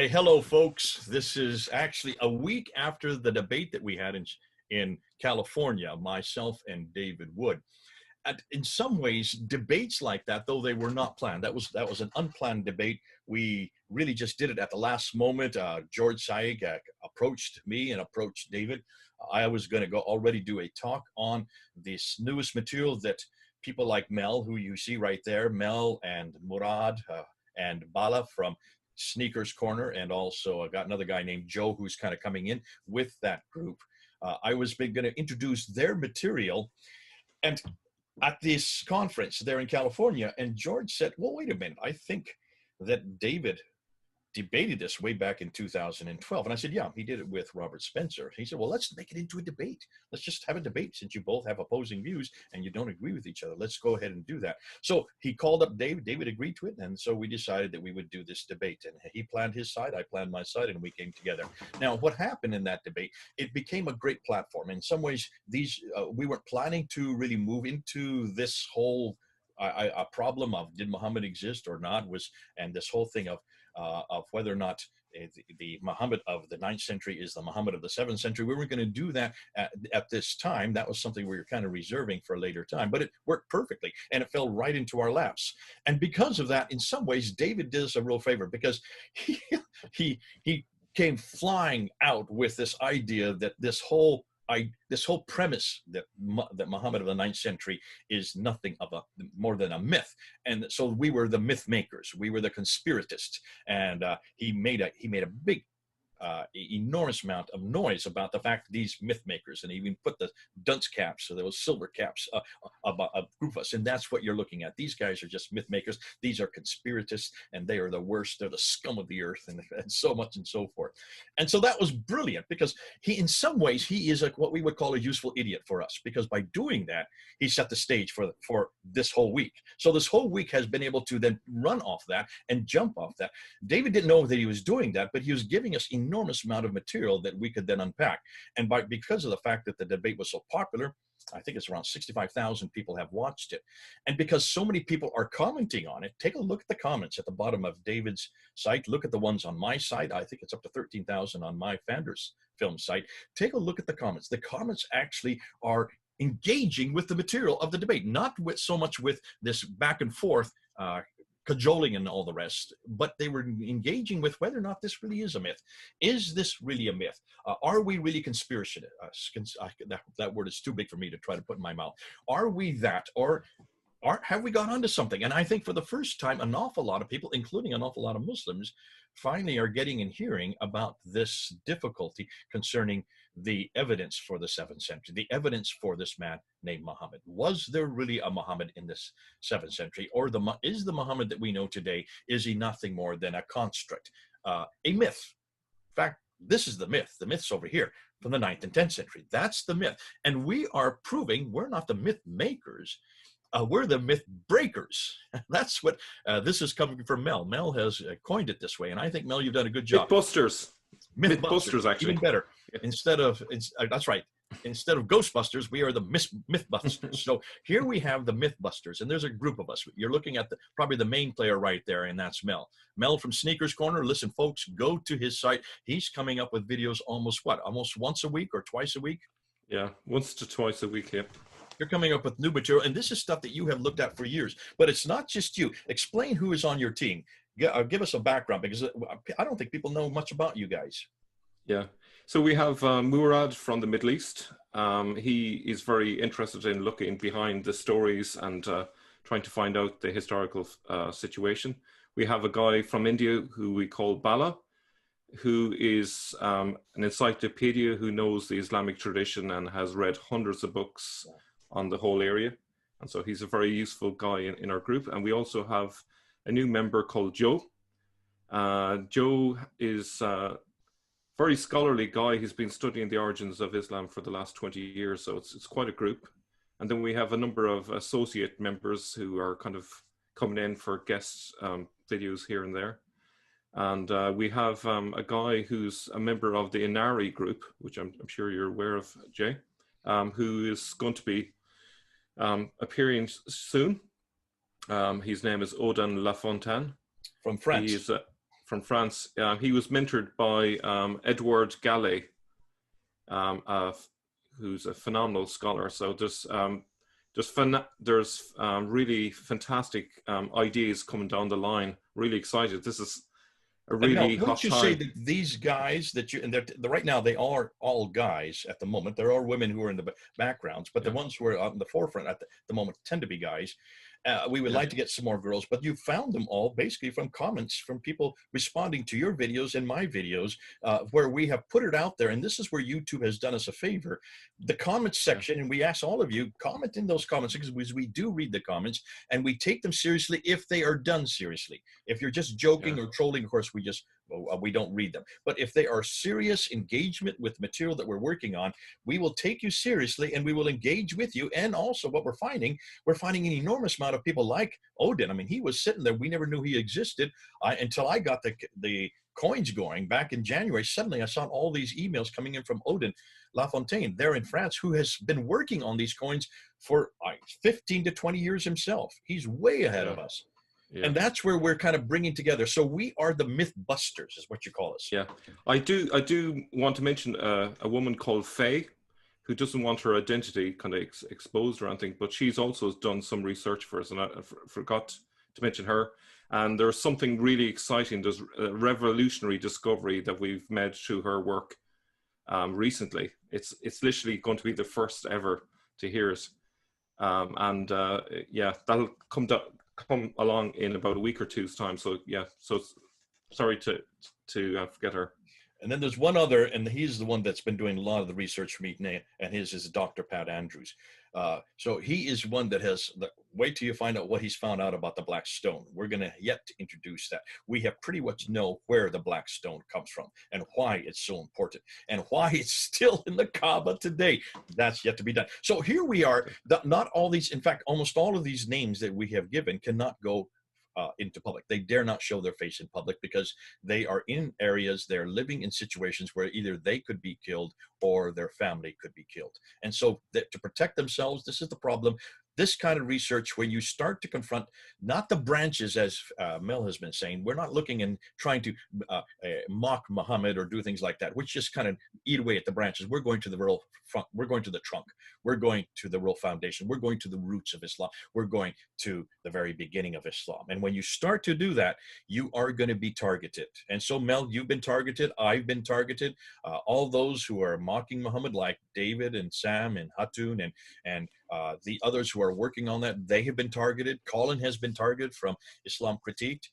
Why, hello, folks. This is actually a week after the debate that we had in California, myself and David Wood. And in some ways, debates like that, though they were not planned, that was an unplanned debate. We really just did it at the last moment. George Saig approached me and approached David. I was going to go already do a talk on this newest material that people like Mel, who you see right there, Mel and Murad and Bala from Sneakers Corner, and also I got another guy named Joe who's kind of coming in with that group. I was going to introduce their material, and at this conference there in California, and George said, well, wait a minute, I think that David debated this way back in 2012. And I said, yeah, he did it with Robert Spencer. He said, well, let's make it into a debate. Let's just have a debate since you both have opposing views and you don't agree with each other. Let's go ahead and do that. So he called up David. David agreed to it. And so we decided that we would do this debate. And he planned his side, I planned my side, and we came together. Now, what happened in that debate, it became a great platform. In some ways, we weren't planning to really move into this whole a problem of did Muhammad exist or not, and this whole thing of whether or not the Muhammad of the 9th century is the Muhammad of the 7th century. We weren't going to do that at this time. That was something we were kind of reserving for a later time, but it worked perfectly and it fell right into our laps. And because of that, in some ways, David did us a real favor, because he came flying out with this idea that this whole premise that Muhammad of the 9th century is nothing of more than a myth. And so we were the myth makers, we were the conspiratists, and he made a big enormous amount of noise about the fact that these myth makers, and he even put the dunce caps, so those silver caps, a group of us, and that's what you're looking at. These guys are just myth makers. These are conspiratists, and they are the worst. They're the scum of the earth, and so much and so forth. And so that was brilliant, because in some ways, he is what we would call a useful idiot for us, because by doing that, he set the stage for this whole week. So this whole week has been able to then run off that and jump off that. David didn't know that he was doing that, but he was giving us enormous amount of material that we could then unpack. And because of the fact that the debate was so popular, I think it's around 65,000 people have watched it. And because so many people are commenting on it, take a look at the comments at the bottom of David's site. Look at the ones on my site. I think it's up to 13,000 on my Fanders film site. Take a look at the comments. The comments actually are engaging with the material of the debate, not so much with this back and forth cajoling and all the rest, but they were engaging with whether or not this really is a myth. Is this really a myth? Are we really conspiracy? That word is too big for me to try to put in my mouth. Are we that, or have we gone onto something? And I think for the first time, an awful lot of people, including an awful lot of Muslims, finally are getting and hearing about this difficulty concerning the evidence for the 7th century, the evidence for this man named Muhammad. Was there really a Muhammad in this 7th century? Or is the Muhammad that we know today, is he nothing more than a construct, a myth? In fact, this is the myth. The myth's over here from the 9th and 10th century. That's the myth. And we are proving we're not the myth makers. We're the myth breakers. That's what this is coming from Mel. Mel has coined it this way. And I think, Mel, you've done a good job. Mythbusters. Mythbusters, actually. Even better. That's right. Instead of Ghostbusters, we are the Mythbusters. So here we have the Mythbusters, and there's a group of us. You're looking at probably the main player right there, and that's Mel. Mel from Sneakers Corner. Listen, folks, go to his site. He's coming up with videos almost once a week or twice a week? Yeah, once to twice a week, yeah. You're coming up with new material, and this is stuff that you have looked at for years. But it's not just you. Explain who is on your team. Give us a background, because I don't think people know much about you guys. Yeah. So we have Murad from the Middle East. He is very interested in looking behind the stories and trying to find out the historical situation. We have a guy from India who we call Bala, who is an encyclopedia, who knows the Islamic tradition and has read hundreds of books on the whole area. And so he's a very useful guy in our group. And we also have a new member called Joe. Joe is a very scholarly guy. He's been studying the origins of Islam for the last 20 years. So it's quite a group. And then we have a number of associate members who are kind of coming in for guest videos here and there. And we have a guy who's a member of the Inari group, which I'm sure you're aware of, Jay, who is going to be appearing soon. His name is Odin Lafontaine. From France. He's from France. He was mentored by Edward Gallet, who's a phenomenal scholar. So there's really fantastic ideas coming down the line. Really excited. This is a really hot wouldn't you time. say that these guys that you, and right now they are all guys at the moment. There are women who are in the backgrounds, but the ones who are out in the forefront at the moment tend to be guys. We would like to get some more girls, but you found them all basically from comments from people responding to your videos and my videos, where we have put it out there. And this is where YouTube has done us a favor. The comments section, and we ask all of you, comment in those comments, because we do read the comments and we take them seriously if they are done seriously. If you're just joking or trolling, of course, we don't read them. But if they are serious engagement with material that we're working on, we will take you seriously and we will engage with you. And also what we're finding an enormous amount of people like Odin. I mean, he was sitting there. We never knew he existed until I got the coins going back in January. Suddenly I saw all these emails coming in from Odin Lafontaine there in France, who has been working on these coins for 15 to 20 years himself. He's way ahead of us. Yeah. And that's where we're kind of bringing together. So we are the myth busters, is what you call us. Yeah, I do want to mention a woman called Faye, who doesn't want her identity kind of exposed or anything, but she's also done some research for us, and I forgot to mention her. And there's something really exciting. There's a revolutionary discovery that we've made through her work recently. It's literally going to be the first ever to hear it. Yeah, that'll come along in about a week or two's time. So yeah, so sorry to forget her. And then there's one other, and he's the one that's been doing a lot of the research for me, and his is Dr. Pat Andrews. So he is one that has, wait till you find out what he's found out about the black stone. We're going to yet to introduce that. We have pretty much know where the black stone comes from and why it's so important and why it's still in the Kaaba today. That's yet to be done. So here we are. Not all these, in fact, almost all of these names that we have given cannot go into public. They dare not show their face in public because they are in areas, they're living in situations where either they could be killed or their family could be killed. And so to protect themselves, this is the problem. This kind of research, where you start to confront not the branches, as Mel has been saying, we're not looking and trying to mock Muhammad or do things like that, which just kind of eat away at the branches. We're going to the real front. We're going to the trunk. We're going to the real foundation. We're going to the roots of Islam. We're going to the very beginning of Islam. And when you start to do that, you are going to be targeted. And so, Mel, you've been targeted. I've been targeted. All those who are mocking Muhammad, like David and Sam and Hatun and the others who are working on that, they have been targeted. Colin has been targeted from Islam Critiqued.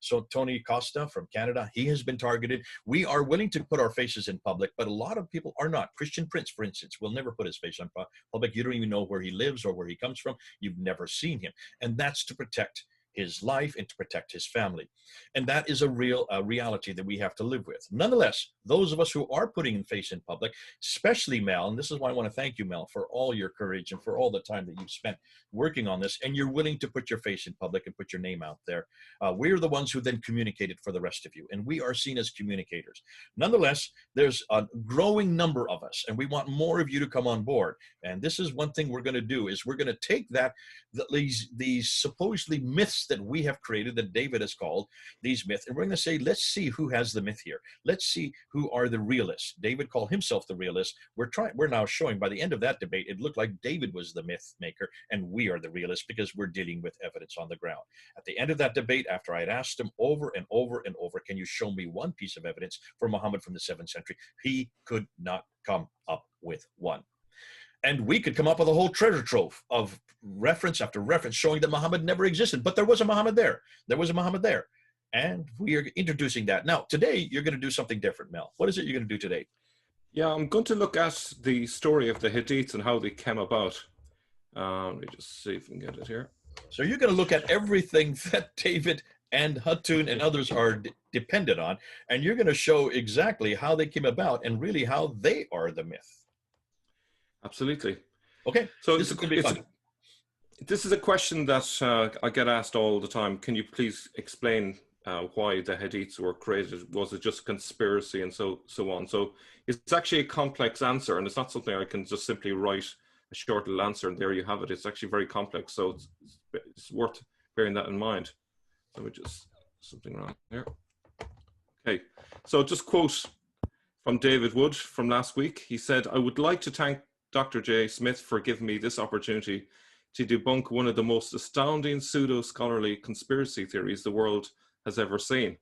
So Tony Costa from Canada, he has been targeted. We are willing to put our faces in public, but a lot of people are not. Christian Prince, for instance, will never put his face on public. You don't even know where he lives or where he comes from. You've never seen him. And that's to protect his life and to protect his family. And that is a real reality that we have to live with. Nonetheless, those of us who are putting in face in public, especially Mel, and this is why I want to thank you, Mel, for all your courage and for all the time that you've spent working on this, and you're willing to put your face in public and put your name out there. We're the ones who then communicated for the rest of you, and we are seen as communicators. Nonetheless, there's a growing number of us, and we want more of you to come on board. And this is one thing we're going to do, is we're going to take these supposedly myths that we have created, that David has called these myths, and we're going to say, let's see who has the myth here. Let's see who are the realists. David called himself the realist. We're now showing, by the end of that debate, it looked like David was the myth maker and we are the realists, because we're dealing with evidence on the ground. At the end of that debate, after I had asked him over and over and over, can you show me one piece of evidence for Muhammad from the 7th century? He could not come up with one. And we could come up with a whole treasure trove of reference after reference showing that Muhammad never existed. But there was a Muhammad there. There was a Muhammad there. And we are introducing that. Now, today, you're going to do something different, Mel. What is it you're going to do today? Yeah, I'm going to look at the story of the Hadiths and how they came about. Let me just see if we can get it here. So you're going to look at everything that David and Hatun and others are dependent on, and you're going to show exactly how they came about and really how they are the myth. Absolutely. Okay, so this is going to be fun. This is a question that I get asked all the time. Can you please explain why the Hadiths were created? Was it just conspiracy and so on? So it's actually a complex answer, and it's not something I can just simply write a short little answer and there you have it. It's actually very complex, so it's worth bearing that in mind. Let me just something wrong here. Okay, so just quote from David Wood from last week. He said, "I would like to thank Dr. J. Smith for giving me this opportunity to debunk one of the most astounding pseudo-scholarly conspiracy theories the world has ever seen."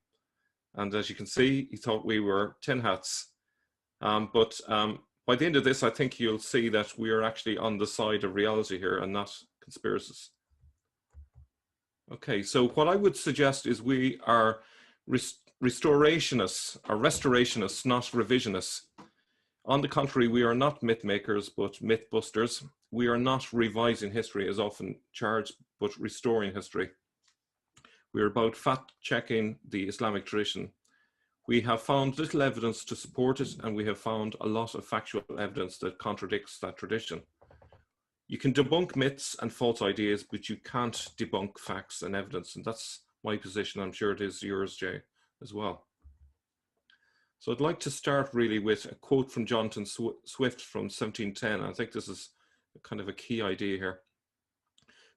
And as you can see, he thought we were tin hats. But by the end of this, I think you'll see that we are actually on the side of reality here and not conspiracists. Okay, so what I would suggest is we are restorationists, not revisionists. On the contrary, we are not myth makers, but myth busters. We are not revising history as often charged, but restoring history. We are about fact-checking the Islamic tradition. We have found little evidence to support it, and we have found a lot of factual evidence that contradicts that tradition. You can debunk myths and false ideas, but you can't debunk facts and evidence. And that's my position. I'm sure it is yours, Jay, as well. So I'd like to start really with a quote from Jonathan Swift from 1710. I think this is kind of a key idea here.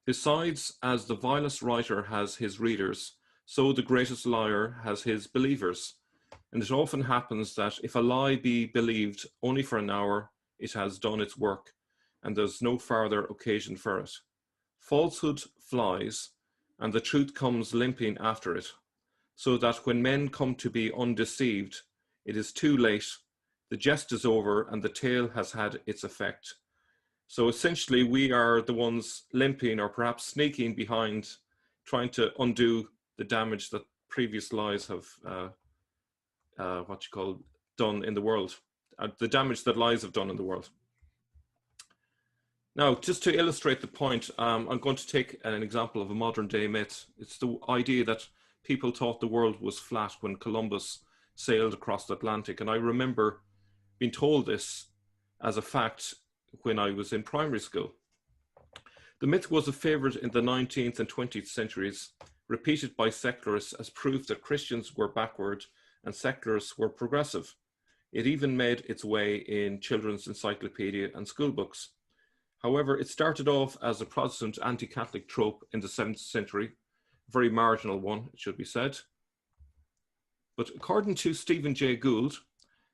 "Besides, as the vilest writer has his readers, so the greatest liar has his believers. And it often happens that if a lie be believed only for an hour, it has done its work, and there's no farther occasion for it. Falsehood flies, and the truth comes limping after it, so that when men come to be undeceived, it is too late. The jest is over, and the tale has had its effect." So essentially, we are the ones limping or perhaps sneaking behind, trying to undo the damage that previous lies have done in the world, the damage that lies have done in the world. Now, just to illustrate the point, I'm going to take an example of a modern day myth. It's the idea that people thought the world was flat when Columbus sailed across the Atlantic. And I remember being told this as a fact when I was in primary school. The myth was a favorite in the 19th and 20th centuries, repeated by secularists as proof that Christians were backward and secularists were progressive. It even made its way in children's encyclopedia and school books. However, it started off as a Protestant anti-Catholic trope in the 7th century, a very marginal one, it should be said. But according to Stephen Jay Gould,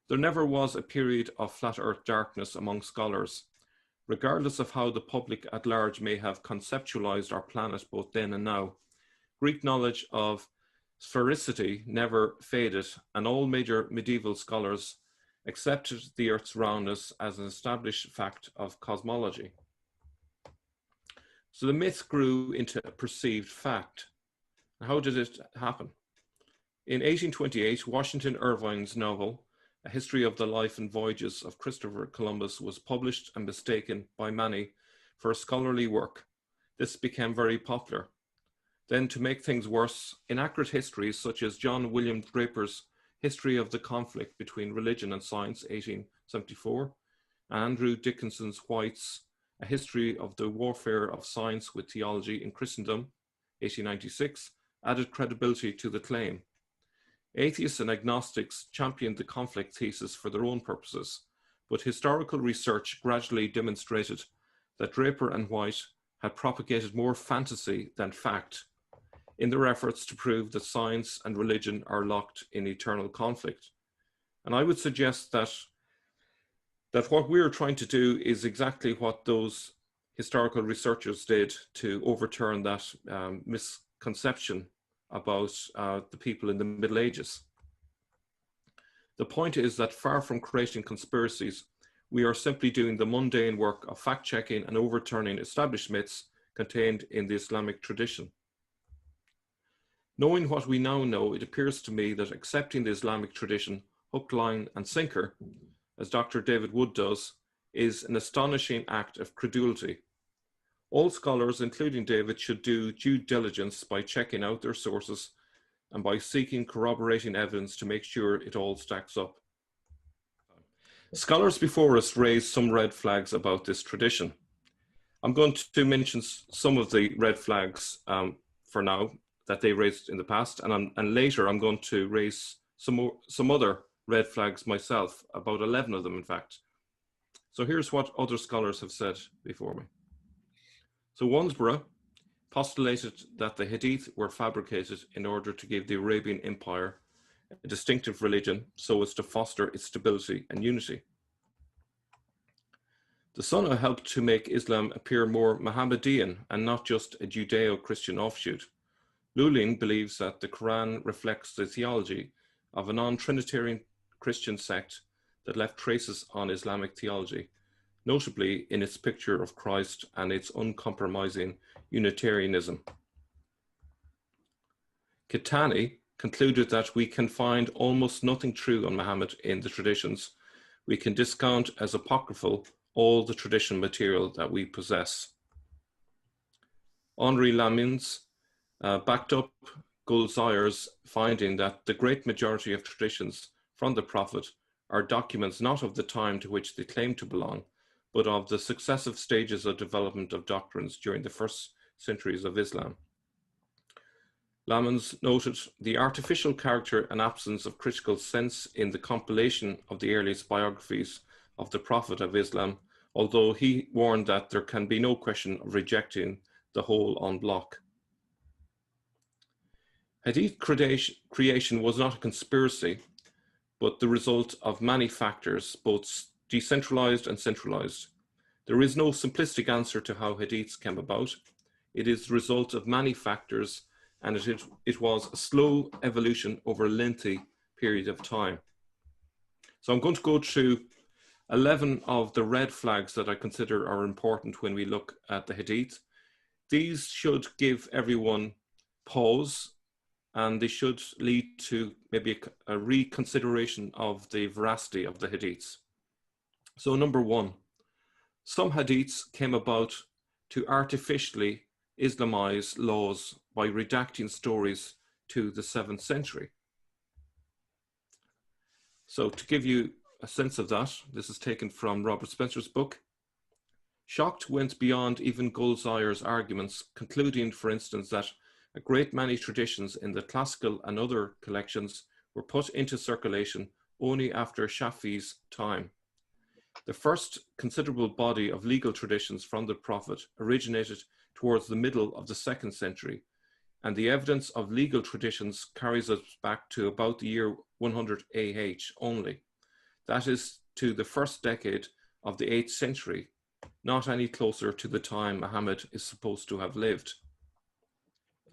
there never was a period of flat earth darkness among scholars, regardless of how the public at large may have conceptualized our planet both then and now. Greek knowledge of sphericity never faded, and all major medieval scholars accepted the Earth's roundness as an established fact of cosmology. So the myth grew into a perceived fact. How did it happen? In 1828, Washington Irving's novel, A History of the Life and Voyages of Christopher Columbus, was published and mistaken by many for a scholarly work. This became very popular. Then, to make things worse, inaccurate histories such as John William Draper's History of the Conflict Between Religion and Science, 1874, and Andrew Dickinson's White's A History of the Warfare of Science with Theology in Christendom, 1896, added credibility to the claim. Atheists and agnostics championed the conflict thesis for their own purposes, but historical research gradually demonstrated that Draper and White had propagated more fantasy than fact in their efforts to prove that science and religion are locked in eternal conflict. And I would suggest that what we're trying to do is exactly what those historical researchers did to overturn that misconception about the people in the Middle Ages. The point is that far from creating conspiracies, we are simply doing the mundane work of fact-checking and overturning established myths contained in the Islamic tradition. Knowing what we now know, it appears to me that accepting the Islamic tradition, hook, line, and sinker, as Dr. David Wood does, is an astonishing act of credulity. All scholars, including David, should do due diligence by checking out their sources and by seeking corroborating evidence to make sure it all stacks up. Scholars before us raised some red flags about this tradition. I'm going to mention some of the red flags for now that they raised in the past, and later I'm going to raise some other red flags myself, about 11 of them in fact. So here's what other scholars have said before me. So Wandsborough postulated that the Hadith were fabricated in order to give the Arabian Empire a distinctive religion so as to foster its stability and unity. The Sunnah helped to make Islam appear more Mohammedan and not just a Judeo-Christian offshoot. Lulin believes that the Quran reflects the theology of a non-Trinitarian Christian sect that left traces on Islamic theology, notably in its picture of Christ and its uncompromising Unitarianism. Kitani concluded that we can find almost nothing true on Muhammad in the traditions. We can discount as apocryphal all the tradition material that we possess. Henri Lamins backed up Goldzier's finding that the great majority of traditions from the Prophet are documents not of the time to which they claim to belong, but of the successive stages of development of doctrines during the first centuries of Islam. Lamins noted the artificial character and absence of critical sense in the compilation of the earliest biographies of the Prophet of Islam, although he warned that there can be no question of rejecting the whole en bloc. Hadith creation was not a conspiracy, but the result of many factors, both decentralized and centralized. There is no simplistic answer to how Hadiths came about. It is the result of many factors, and it was a slow evolution over a lengthy period of time. So I'm going to go through 11 of the red flags that I consider are important when we look at the Hadith. These should give everyone pause, and they should lead to maybe a reconsideration of the veracity of the Hadiths. So number one, some Hadiths came about to artificially Islamize laws by redacting stories to the 7th century. So to give you a sense of that, this is taken from Robert Spencer's book. Schacht went beyond even Goldzier's arguments, concluding, for instance, that a great many traditions in the classical and other collections were put into circulation only after Shafi's time. The first considerable body of legal traditions from the Prophet originated towards the middle of the 2nd century, and the evidence of legal traditions carries us back to about the year 100 AH only. That is to the first decade of the 8th century, not any closer to the time Muhammad is supposed to have lived.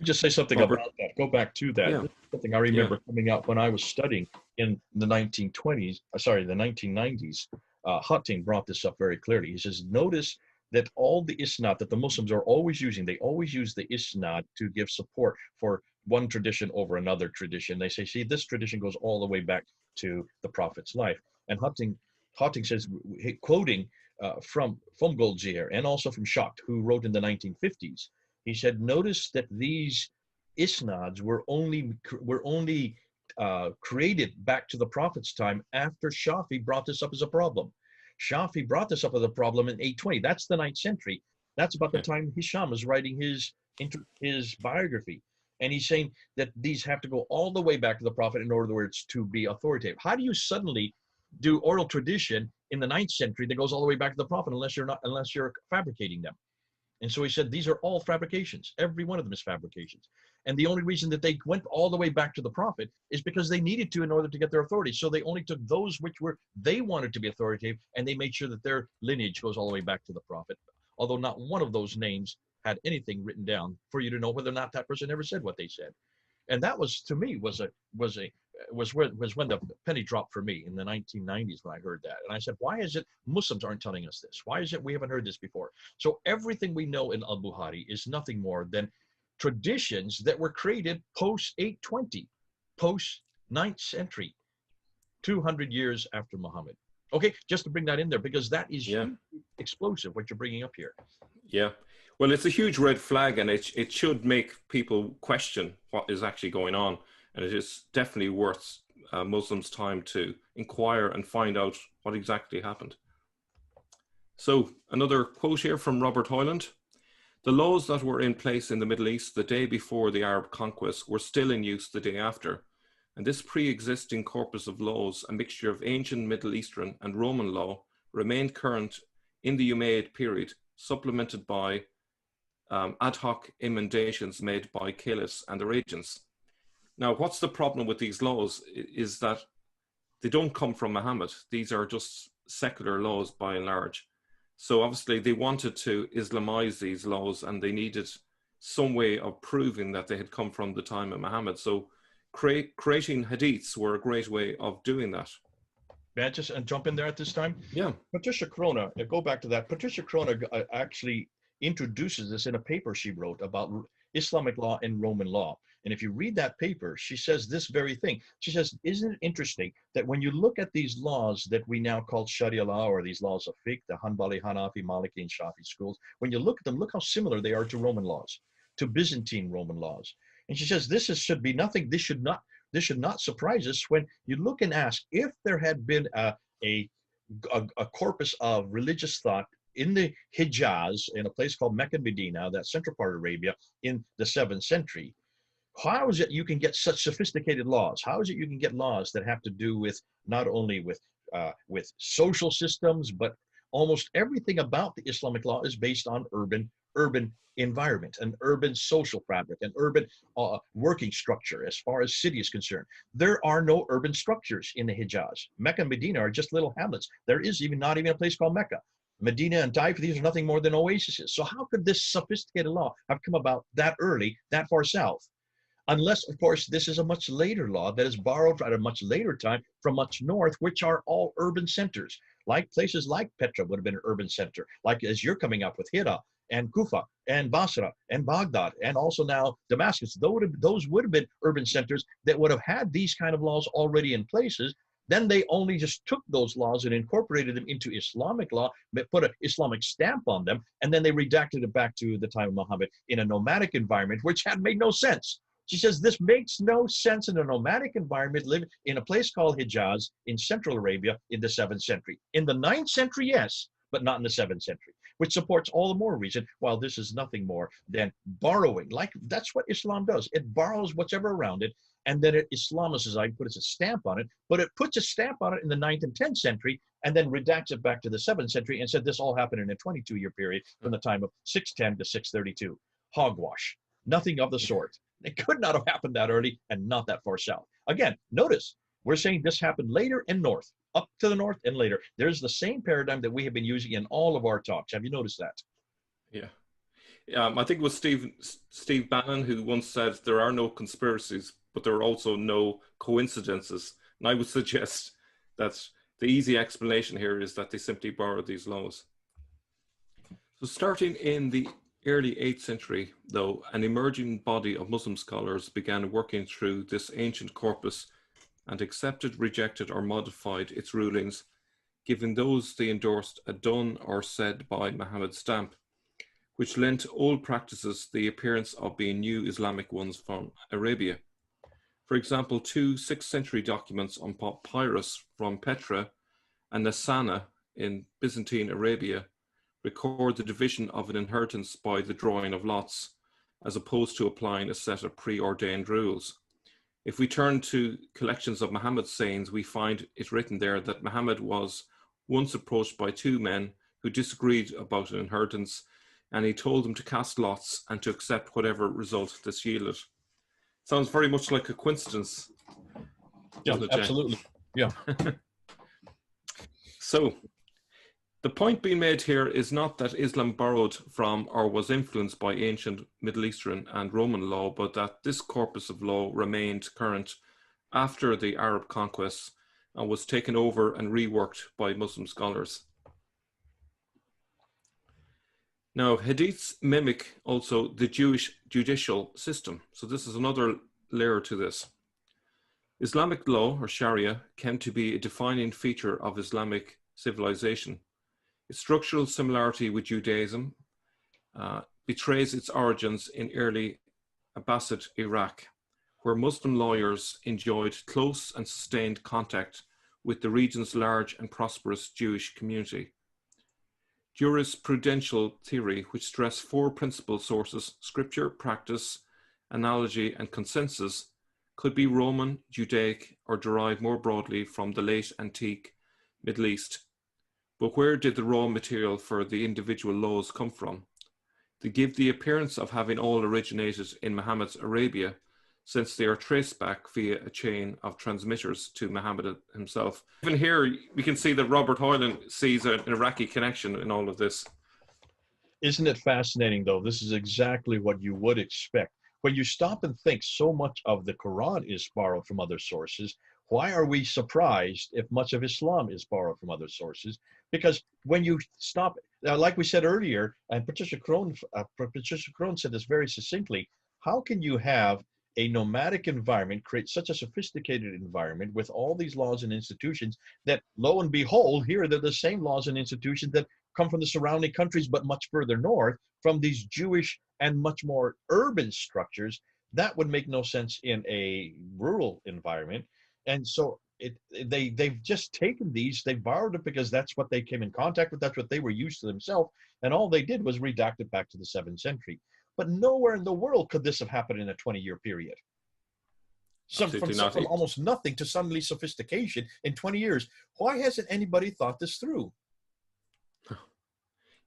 Just say something Robert? about that. Go back to that. Yeah. This is something I remember coming up when I was studying in the 1990s. Hutting brought this up very clearly. He says, notice that all the isnad that the Muslims are always using, they always use the isnad to give support for one tradition over another tradition. They say, see, this tradition goes all the way back to the Prophet's life. And Hutting says, quoting from Goldzier and also from Schacht, who wrote in the 1950s, he said, notice that these isnads were only created back to the Prophet's time after Shafi brought this up as a problem. Shafi brought this up as a problem in 820. That's the 9th century. That's about the time Hisham is writing his biography. And he's saying that these have to go all the way back to the Prophet in order words to be authoritative. How do you suddenly do oral tradition in the 9th century that goes all the way back to the Prophet unless you're fabricating them? And so he said, these are all fabrications. Every one of them is fabrications. And the only reason that they went all the way back to the Prophet is because they needed to in order to get their authority. So they only took those which they wanted to be authoritative, and they made sure that their lineage goes all the way back to the Prophet. Although not one of those names had anything written down for you to know whether or not that person ever said what they said. And that was, to me, was when the penny dropped for me in the 1990s when I heard that. And I said, why is it Muslims aren't telling us this? Why is it we haven't heard this before? So everything we know in Al-Bukhari is nothing more than traditions that were created post 820, post 9th century, 200 years after Muhammad. Okay, just to bring that in there, because that is explosive, what you're bringing up here. Yeah. Well, it's a huge red flag, and it should make people question what is actually going on. And it is definitely worth Muslims' time to inquire and find out what exactly happened. So another quote here from Robert Hoyland. The laws that were in place in the Middle East the day before the Arab conquest were still in use the day after. And this pre-existing corpus of laws, a mixture of ancient Middle Eastern and Roman law, remained current in the Umayyad period, supplemented by ad hoc emendations made by caliphs and their agents. Now, what's the problem with these laws is that they don't come from Muhammad. These are just secular laws by and large. So obviously they wanted to Islamize these laws, and they needed some way of proving that they had come from the time of Muhammad. So creating hadiths were a great way of doing that. May I just jump in there at this time? Yeah. Patricia Crona, go back to that. Patricia Crona actually introduces this in a paper she wrote about Islamic law and Roman law. And if you read that paper, she says this very thing. She says, isn't it interesting that when you look at these laws that we now call Sharia law, or these laws of fiqh, the Hanbali, Hanafi, Maliki, and Shafi schools, when you look at them, look how similar they are to Roman laws, to Byzantine Roman laws. And she says, should be nothing, this should not surprise us when you look and ask if there had been a corpus of religious thought in the Hijaz, in a place called Mecca and Medina, that central part of Arabia, in the 7th century. How is it you can get such sophisticated laws? How is it you can get laws that have to do with not only with social systems, but almost everything about the Islamic law is based on urban environment, an urban social fabric, an urban working structure as far as city is concerned. There are no urban structures in the Hijaz. Mecca and Medina are just little hamlets. There is not even a place called Mecca. Medina and Taif, these are nothing more than oases. So how could this sophisticated law have come about that early, that far south? Unless, of course, this is a much later law that is borrowed at a much later time from much north, which are all urban centers. Like places like Petra would have been an urban center, like as you're coming up with Hira and Kufa and Basra and Baghdad, and also now Damascus. Those would have been urban centers that would have had these kind of laws already in places. Then they only just took those laws and incorporated them into Islamic law, put an Islamic stamp on them, and then they redacted it back to the time of Muhammad in a nomadic environment, which had made no sense. She says this makes no sense in a nomadic environment, living in a place called Hijaz in Central Arabia in the 7th century. In the 9th century, yes, but not in the 7th century, which supports all the more reason while this is nothing more than borrowing. Like that's what Islam does. It borrows whatever around it, and then it Islamicizes it, puts a stamp on it, but it puts a stamp on it in the 9th and 10th century, and then redacts it back to the 7th century and said this all happened in a 22-year period from the time of 610 to 632. Hogwash. Nothing of the sort. It could not have happened that early and not that far south. Again, notice, we're saying this happened later and north, up to the north and later. There's the same paradigm that we have been using in all of our talks. Have you noticed that? Yeah. I think it was Steve Bannon who once said there are no conspiracies, but there are also no coincidences. And I would suggest that the easy explanation here is that they simply borrowed these laws. So starting in the early 8th century, though, an emerging body of Muslim scholars began working through this ancient corpus and accepted, rejected, or modified its rulings, giving those they endorsed a done or said by Muhammad stamp, which lent old practices the appearance of being new Islamic ones from Arabia. For example, 2 6th century documents on papyrus from Petra and Nassana in Byzantine Arabia record the division of an inheritance by the drawing of lots, as opposed to applying a set of preordained rules. If we turn to collections of Muhammad's sayings, we find it written there that Muhammad was once approached by 2 men who disagreed about an inheritance, and he told them to cast lots and to accept whatever result this yielded. Sounds very much like a coincidence. Yeah, absolutely. Yeah. So, the point being made here is not that Islam borrowed from or was influenced by ancient Middle Eastern and Roman law, but that this corpus of law remained current after the Arab conquests and was taken over and reworked by Muslim scholars. Now, hadiths mimic also the Jewish judicial system. So this is another layer to this. Islamic law, or Sharia, came to be a defining feature of Islamic civilization. Its structural similarity with Judaism betrays its origins in early Abbasid Iraq, where Muslim lawyers enjoyed close and sustained contact with the region's large and prosperous Jewish community. Jurisprudential theory, which stressed 4 principal sources, scripture, practice, analogy, and consensus, could be Roman, Judaic, or derived more broadly from the late antique Middle East. But where did the raw material for the individual laws come from? To give the appearance of having all originated in Muhammad's Arabia, since they are traced back via a chain of transmitters to Muhammad himself. Even here, we can see that Robert Hoyland sees an Iraqi connection in all of this. Isn't it fascinating, though? This is exactly what you would expect. When you stop and think, so much of the Quran is borrowed from other sources. Why are we surprised if much of Islam is borrowed from other sources? Because when you stop, like we said earlier, and Patricia Crone said this very succinctly, how can you have a nomadic environment create such a sophisticated environment with all these laws and institutions that, lo and behold, here they're the same laws and institutions that come from the surrounding countries, but much further north, from these Jewish and much more urban structures? That would make no sense in a rural environment. And so they've just taken these, they borrowed it because that's what they came in contact with, that's what they were used to themselves, and all they did was redact it back to the 7th century. But nowhere in the world could this have happened in a 20-year period. From almost nothing to suddenly sophistication in 20 years. Why hasn't anybody thought this through?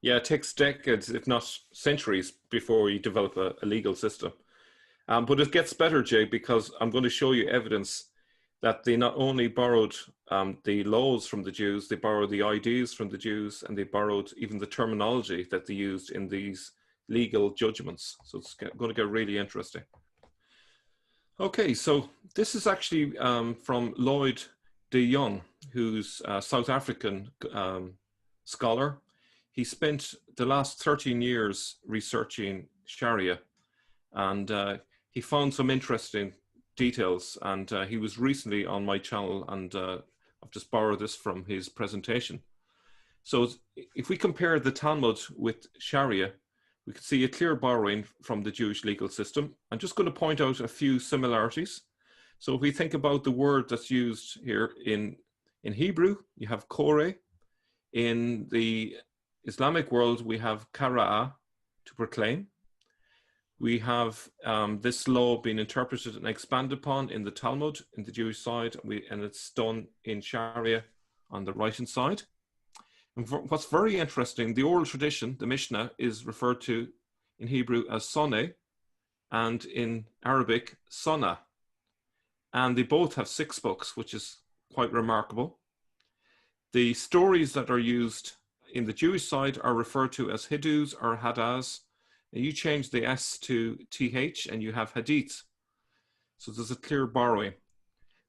Yeah, it takes decades, if not centuries, before you develop a legal system. But it gets better, Jay, because I'm going to show you evidence that they not only borrowed the laws from the Jews, they borrowed the ideas from the Jews, and they borrowed even the terminology that they used in these legal judgments. So it's going to get really interesting. Okay, so this is actually from Lloyd de Jong, who's a South African scholar. He spent the last 13 years researching Sharia, and he found some interesting details, and he was recently on my channel, and I've just borrowed this from his presentation. So if we compare the Talmud with Sharia, we can see a clear borrowing from the Jewish legal system. I'm just going to point out a few similarities. So if we think about the word that's used here in Hebrew, you have Koreh. In the Islamic world, we have Qara'ah, to proclaim. We have this law being interpreted and expanded upon in the Talmud, in the Jewish side, and it's done in Sharia on the right-hand side. And what's very interesting, the oral tradition, the Mishnah, is referred to in Hebrew as Soneh, and in Arabic, Sunnah. And they both have 6 books, which is quite remarkable. The stories that are used in the Jewish side are referred to as Hidus or Hadas. And you change the S to TH and you have Hadith. So there's a clear borrowing.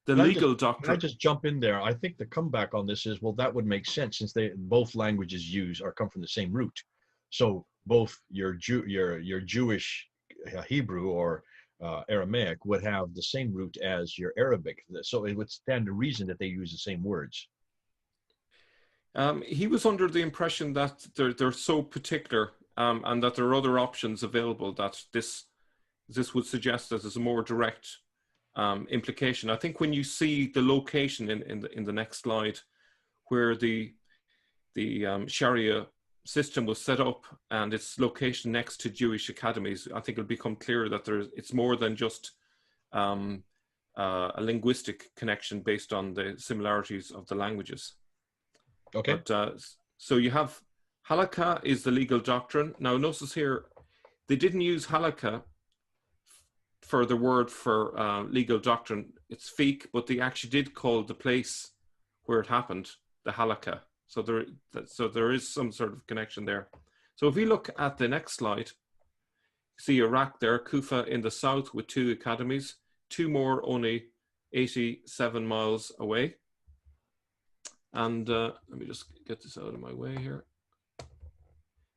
The legal doctrine. Can I just jump in there? I think the comeback on this is, well, that would make sense since both languages come from the same root. So both your Jewish Hebrew or Aramaic would have the same root as your Arabic. So it would stand to reason that they use the same words. He was under the impression that they're so particular and that there are other options available, that this would suggest that there's a more direct implication. I think when you see the location in the next slide, where the Sharia system was set up and its location next to Jewish academies, I think it'll become clear that it's more than just a linguistic connection based on the similarities of the languages. Okay. But, so you have halakha is the legal doctrine. Now notice here, they didn't use halakha for the word for legal doctrine. It's fiqh, but they actually did call the place where it happened the halakha. So there is some sort of connection there. So if we look at the next slide, see Iraq there, Kufa in the south with 2 academies, 2 more only 87 miles away. And let me just get this out of my way here.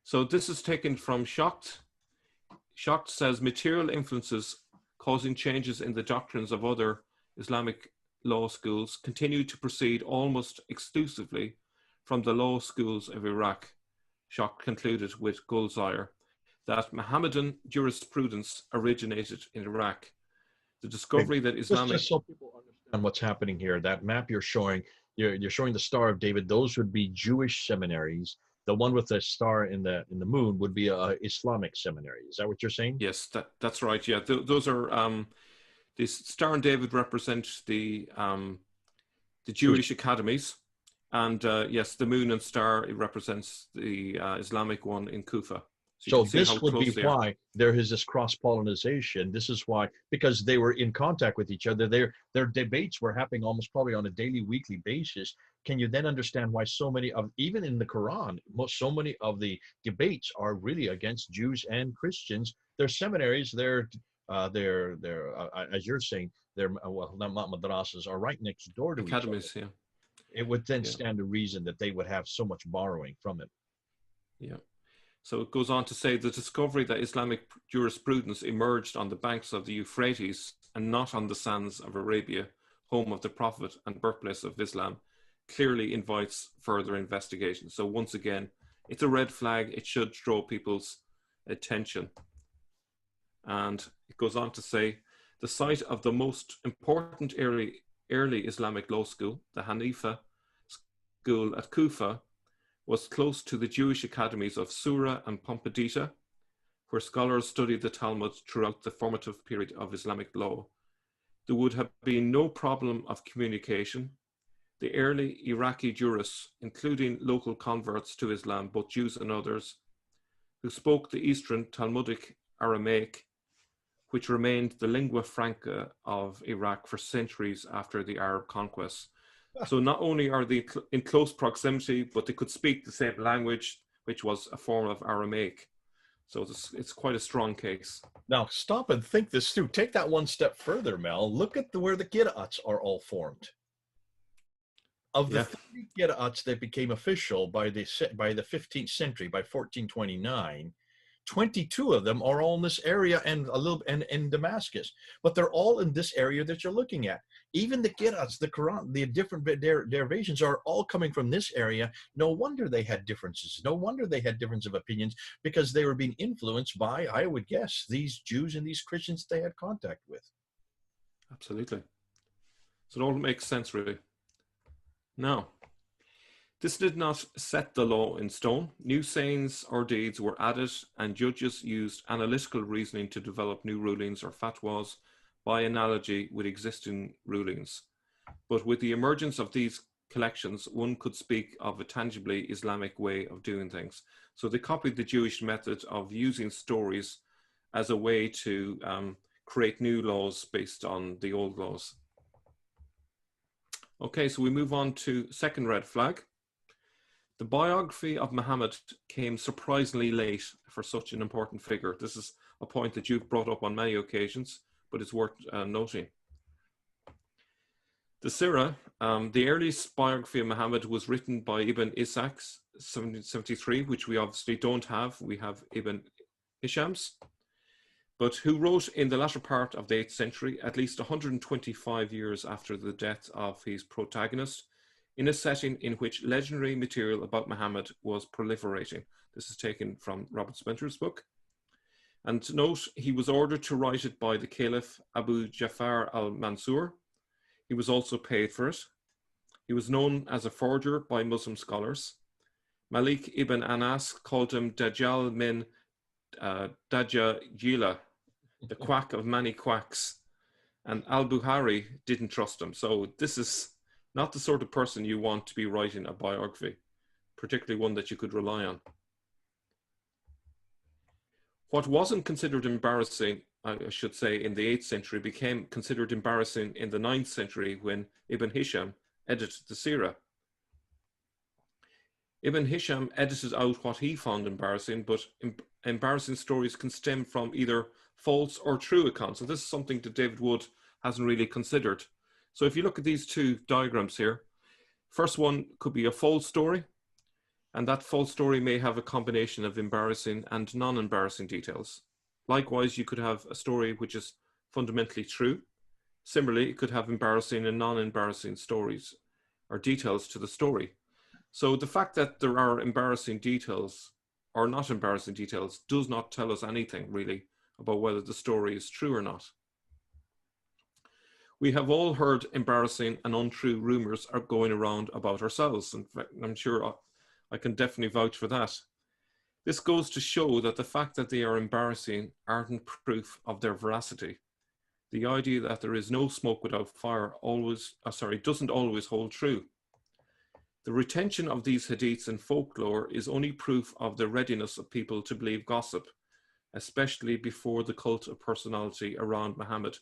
So this is taken from Schacht. Schacht says material influences causing changes in the doctrines of other Islamic law schools continue to proceed almost exclusively from the law schools of Iraq. Schacht concluded with Goldziher that Mohammedan jurisprudence originated in Iraq. The discovery that Islamic... Just so people understand what's happening here, that map you're showing, you're showing the Star of David. Those would be Jewish seminaries. The one with the star in the moon would be a Islamic seminary. Is that what you're saying? Yes, that's right. Yeah, those are the Star and David represent the Jewish academies, and yes, the moon and star, it represents the Islamic one in Kufa. So you So can see how this would close be they are. why there is this cross-pollination. This is why, because they were in contact with each other. Their debates were happening almost probably on a daily, weekly basis. Can you then understand why so many of, even in the Quran, so many of the debates are really against Jews and Christians? Their seminaries, as you're saying, their well, not madrasas are right next door to each other. Academies, yeah. It would then Yeah. stand to reason that they would have so much borrowing from it. Yeah. So it goes on to say the discovery that Islamic jurisprudence emerged on the banks of the Euphrates and not on the sands of Arabia, home of the Prophet and birthplace of Islam, clearly invites further investigation. So once again, it's a red flag. It should draw people's attention. And it goes on to say the site of the most important early Islamic law school, the Hanifa school at Kufa, was close to the Jewish academies of Sura and Pompadita, where scholars studied the Talmud throughout the formative period of Islamic law. There would have been no problem of communication. The early Iraqi jurists, including local converts to Islam, both Jews and others, who spoke the Eastern Talmudic Aramaic, which remained the lingua franca of Iraq for centuries after the Arab conquest. So not only are they in close proximity, but they could speak the same language, which was a form of Aramaic. So it's quite a strong case. Now, stop and think this through. Take that one step further, Mel. Look at where the Gida'ats are all formed. Of the 30 Gida'ats that became official by the 15th century, by 1429, 22 of them are all in this area and a little and in Damascus, but they're all in this area that you're looking at. Even the Gida'ats, the Quran, the different derivations are all coming from this area. No wonder they had differences. No wonder they had difference of opinions, because they were being influenced by, I would guess, these Jews and these Christians they had contact with. Absolutely. So it all makes sense, really. Now, this did not set the law in stone. New sayings or deeds were added, and judges used analytical reasoning to develop new rulings or fatwas by analogy with existing rulings. But with the emergence of these collections, one could speak of a tangibly Islamic way of doing things. So they copied the Jewish method of using stories as a way to create new laws based on the old laws. Okay, so we move on to second red flag. The biography of Muhammad came surprisingly late for such an important figure. This is a point that you've brought up on many occasions, but it's worth noting. The Sirah, the earliest biography of Muhammad, was written by Ibn Ishaq, 1773, which we obviously don't have. We have Ibn Hisham's, but who wrote in the latter part of the 8th century, at least 125 years after the death of his protagonist, in a setting in which legendary material about Muhammad was proliferating. This is taken from Robert Spencer's book. And note, he was ordered to write it by the Caliph Abu Ja'far al-Mansur. He was also paid for it. He was known as a forger by Muslim scholars. Malik ibn Anas called him Dajjal min Dajjala, the quack of many quacks. And al-Bukhari didn't trust him. So this is not the sort of person you want to be writing a biography, particularly one that you could rely on. What wasn't considered embarrassing, I should say, in the 8th century became considered embarrassing in the 9th century when Ibn Hisham edited the Sirah. Ibn Hisham edited out what he found embarrassing, but embarrassing stories can stem from either false or true accounts. So this is something that David Wood hasn't really considered. So if you look at these two diagrams here, first one could be a false story, and that false story may have a combination of embarrassing and non-embarrassing details. Likewise, you could have a story which is fundamentally true. Similarly, it could have embarrassing and non-embarrassing stories or details to the story. So the fact that there are embarrassing details or not embarrassing details does not tell us anything really about whether the story is true or not. We have all heard embarrassing and untrue rumors are going around about ourselves. In fact, I'm sure I can definitely vouch for that. This goes to show that the fact that they are embarrassing aren't proof of their veracity. The idea that there is no smoke without fire doesn't always hold true. The retention of these hadiths in folklore is only proof of the readiness of people to believe gossip, especially before the cult of personality around Muhammad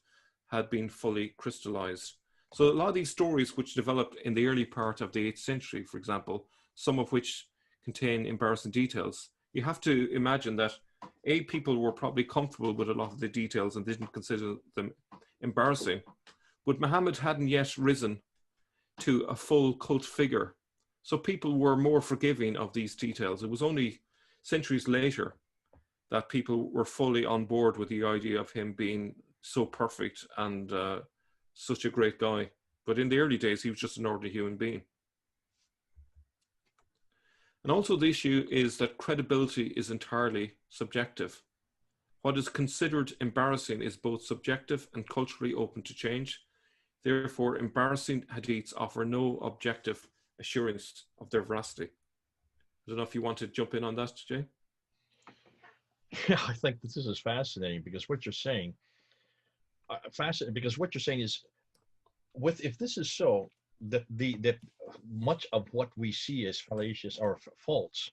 had been fully crystallized. So a lot of these stories which developed in the early part of the 8th century, for example, some of which contain embarrassing details, you have to imagine that people were probably comfortable with a lot of the details and didn't consider them embarrassing. But Muhammad hadn't yet risen to a full cult figure. So people were more forgiving of these details. It was only centuries later that people were fully on board with the idea of him being so perfect and such a great guy. But in the early days, he was just an ordinary human being. And also the issue is that credibility is entirely subjective. What is considered embarrassing is both subjective and culturally open to change. Therefore, embarrassing hadiths offer no objective assurance of their veracity. I don't know if you want to jump in on that, Jay? Yeah, I think this is fascinating because what you're saying, is, if this is so, that much of what we see as fallacious or false,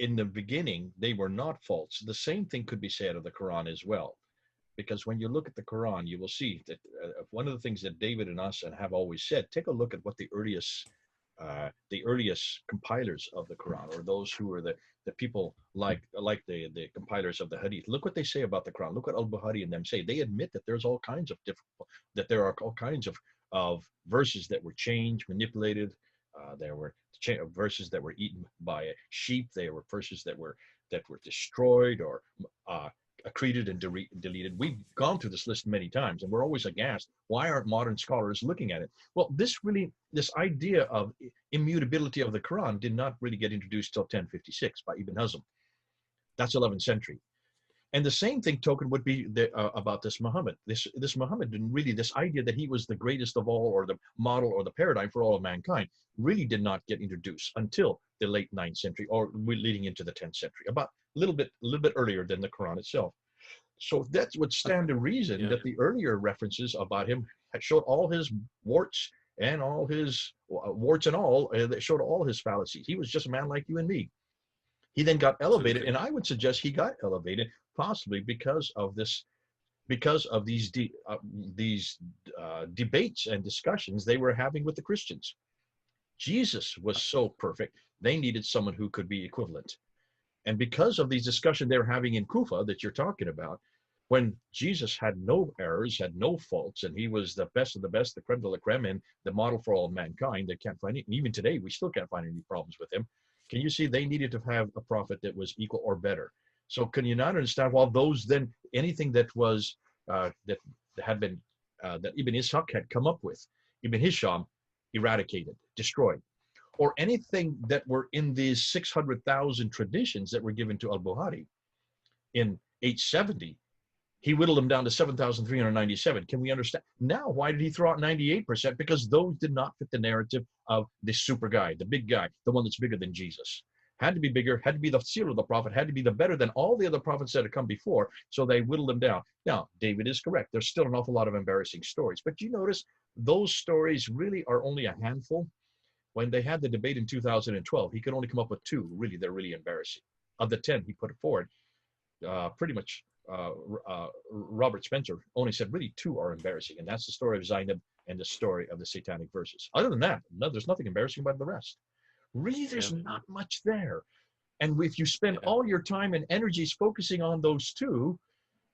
in the beginning, they were not false. The same thing could be said of the Quran as well. Because when you look at the Quran, you will see that one of the things that David and us have always said, take a look at what the earliest compilers of the Quran, or those who were the people like the compilers of the Hadith, look what they say about the Quran. Look what Al-Bukhari and them say. They admit that there's all kinds of there are all kinds of verses that were changed, manipulated. There were verses that were eaten by sheep. There were verses that were destroyed or accreted and deleted. We've gone through this list many times, and we're always aghast. Why aren't modern scholars looking at it? Well, this idea of immutability of the Quran did not really get introduced till 1056 by Ibn Hazm. That's 11th century. And the same thing token would be about this Muhammad. This Muhammad didn't really, this idea that he was the greatest of all, or the model or the paradigm for all of mankind, really did not get introduced until the late 9th century, or leading into the 10th century, about a little bit earlier than the Quran itself. So that would stand to reason that the earlier references about him showed all his warts and all his that showed all his fallacies. He was just a man like you and me. He then got elevated, and I would suggest he got elevated possibly because of these debates and discussions they were having with the Christians. Jesus was so perfect, they needed someone who could be equivalent. And because of these discussions they were having in Kufa that you're talking about, when Jesus had no errors, had no faults, and he was the best of the best, the creme de la creme, and the model for all mankind, they can't find it. And even today, we still can't find any problems with him. Can you see they needed to have a prophet that was equal or better? So can you not understand, while those then, anything that was, that Ibn Ishaq had come up with, Ibn Hisham eradicated, destroyed, or anything that were in these 600,000 traditions that were given to Al-Bukhari in 870, he whittled them down to 7,397. Can we understand? Now, why did he throw out 98%? Because those did not fit the narrative of the super guy, the big guy, the one that's bigger than Jesus. Had to be bigger, had to be the seal of the prophet, had to be the better than all the other prophets that had come before, so they whittled them down. Now, David is correct. There's still an awful lot of embarrassing stories, but you notice those stories really are only a handful. When they had the debate in 2012, he could only come up with 2, really, they're really embarrassing. Of the 10 he put it forward, pretty much Robert Spencer only said really 2 are embarrassing, and that's the story of Zainab and the story of the satanic verses. Other than that, there's nothing embarrassing about the rest. Really, there's not much there. And if you spend all your time and energies focusing on those 2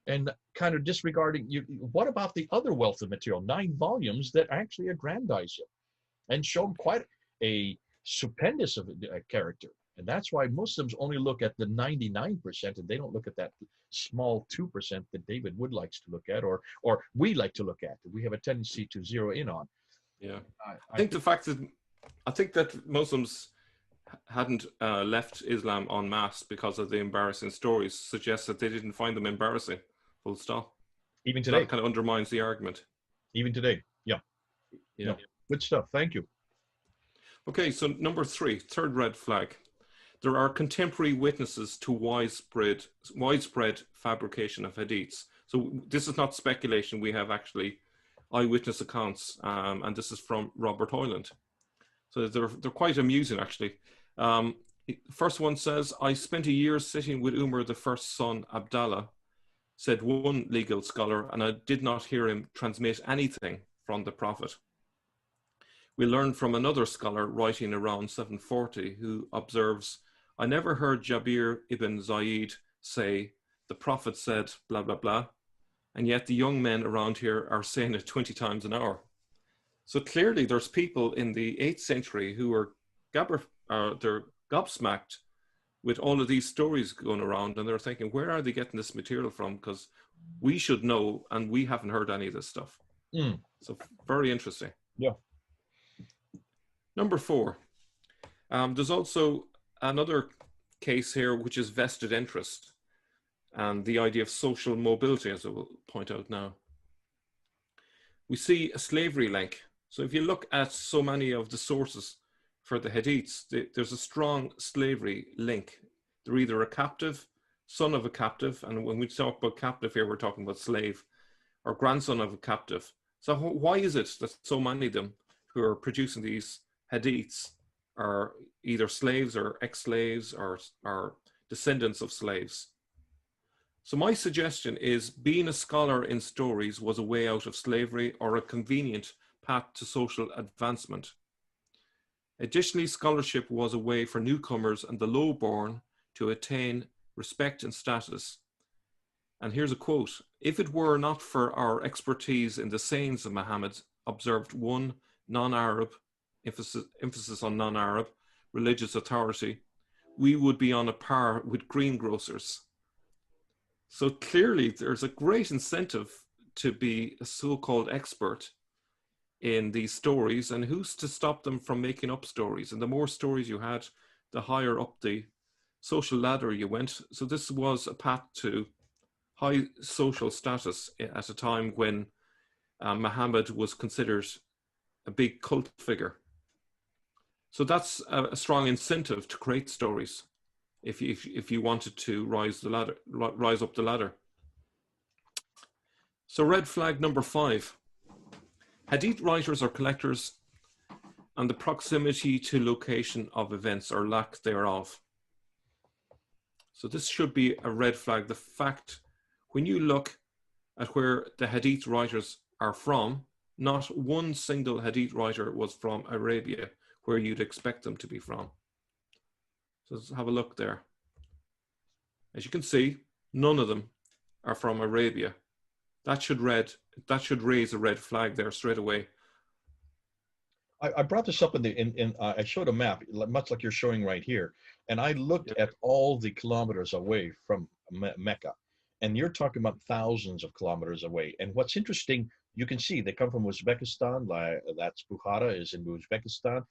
and kind of disregarding, what about the other wealth of material, 9 volumes that actually aggrandize him and show him quite a stupendous of a character? And that's why Muslims only look at the 99%, and they don't look at that small 2% that David Wood likes to look at, or we like to look at, that we have a tendency to zero in on. Yeah, I think the fact that Muslims hadn't left Islam en masse because of the embarrassing stories suggests that they didn't find them embarrassing, full stop. Even today. That kind of undermines the argument. Even today, yeah. No, good stuff, thank you. Okay, so number 3, third red flag. There are contemporary witnesses to widespread fabrication of hadiths. So this is not speculation. We have actually eyewitness accounts, and this is from Robert Hoyland. So they're quite amusing, actually. First one says, I spent a year sitting with Umar the first son, Abdallah, said one legal scholar, and I did not hear him transmit anything from the Prophet. We learn from another scholar writing around 740 who observes, I never heard Jabir ibn Zayd say, the Prophet said, blah, blah, blah, and yet the young men around here are saying it 20 times an hour. So clearly there's people in the 8th century who are they're gobsmacked with all of these stories going around, and they're thinking, where are they getting this material from? Because we should know, and we haven't heard any of this stuff. So very interesting. Yeah. Number 4. There's also another case here, which is vested interest and the idea of social mobility, as I will point out now. We see a slavery link. So if you look at so many of the sources for the Hadiths, there's a strong slavery link. They're either a captive, son of a captive, and when we talk about captive here, we're talking about slave, or grandson of a captive. So why is it that so many of them who are producing these Hadiths are either slaves or ex-slaves or descendants of slaves? So my suggestion is being a scholar in stories was a way out of slavery or a convenient path to social advancement. Additionally, scholarship was a way for newcomers and the low-born to attain respect and status. And here's a quote, if it were not for our expertise in the sayings of Muhammad, observed one non-Arab, emphasis on non-Arab, religious authority, we would be on a par with greengrocers. So clearly there's a great incentive to be a so-called expert in these stories, and who's to stop them from making up stories? And the more stories you had, the higher up the social ladder you went. So this was a path to high social status at a time when Muhammad was considered a big cult figure. So that's a strong incentive to create stories if you wanted to rise up the ladder. So red flag number 5. Hadith writers are collectors and the proximity to location of events or lack thereof. So this should be a red flag. The fact, when you look at where the Hadith writers are from, not one single Hadith writer was from Arabia, where you'd expect them to be from. So let's have a look there. As you can see, none of them are from Arabia. That should raise a red flag there straight away. I brought this up I showed a map, much like you're showing right here, and I looked at all the kilometers away from Mecca, and you're talking about thousands of kilometers away. And what's interesting, you can see they come from Uzbekistan, that's Bukhara is in Uzbekistan.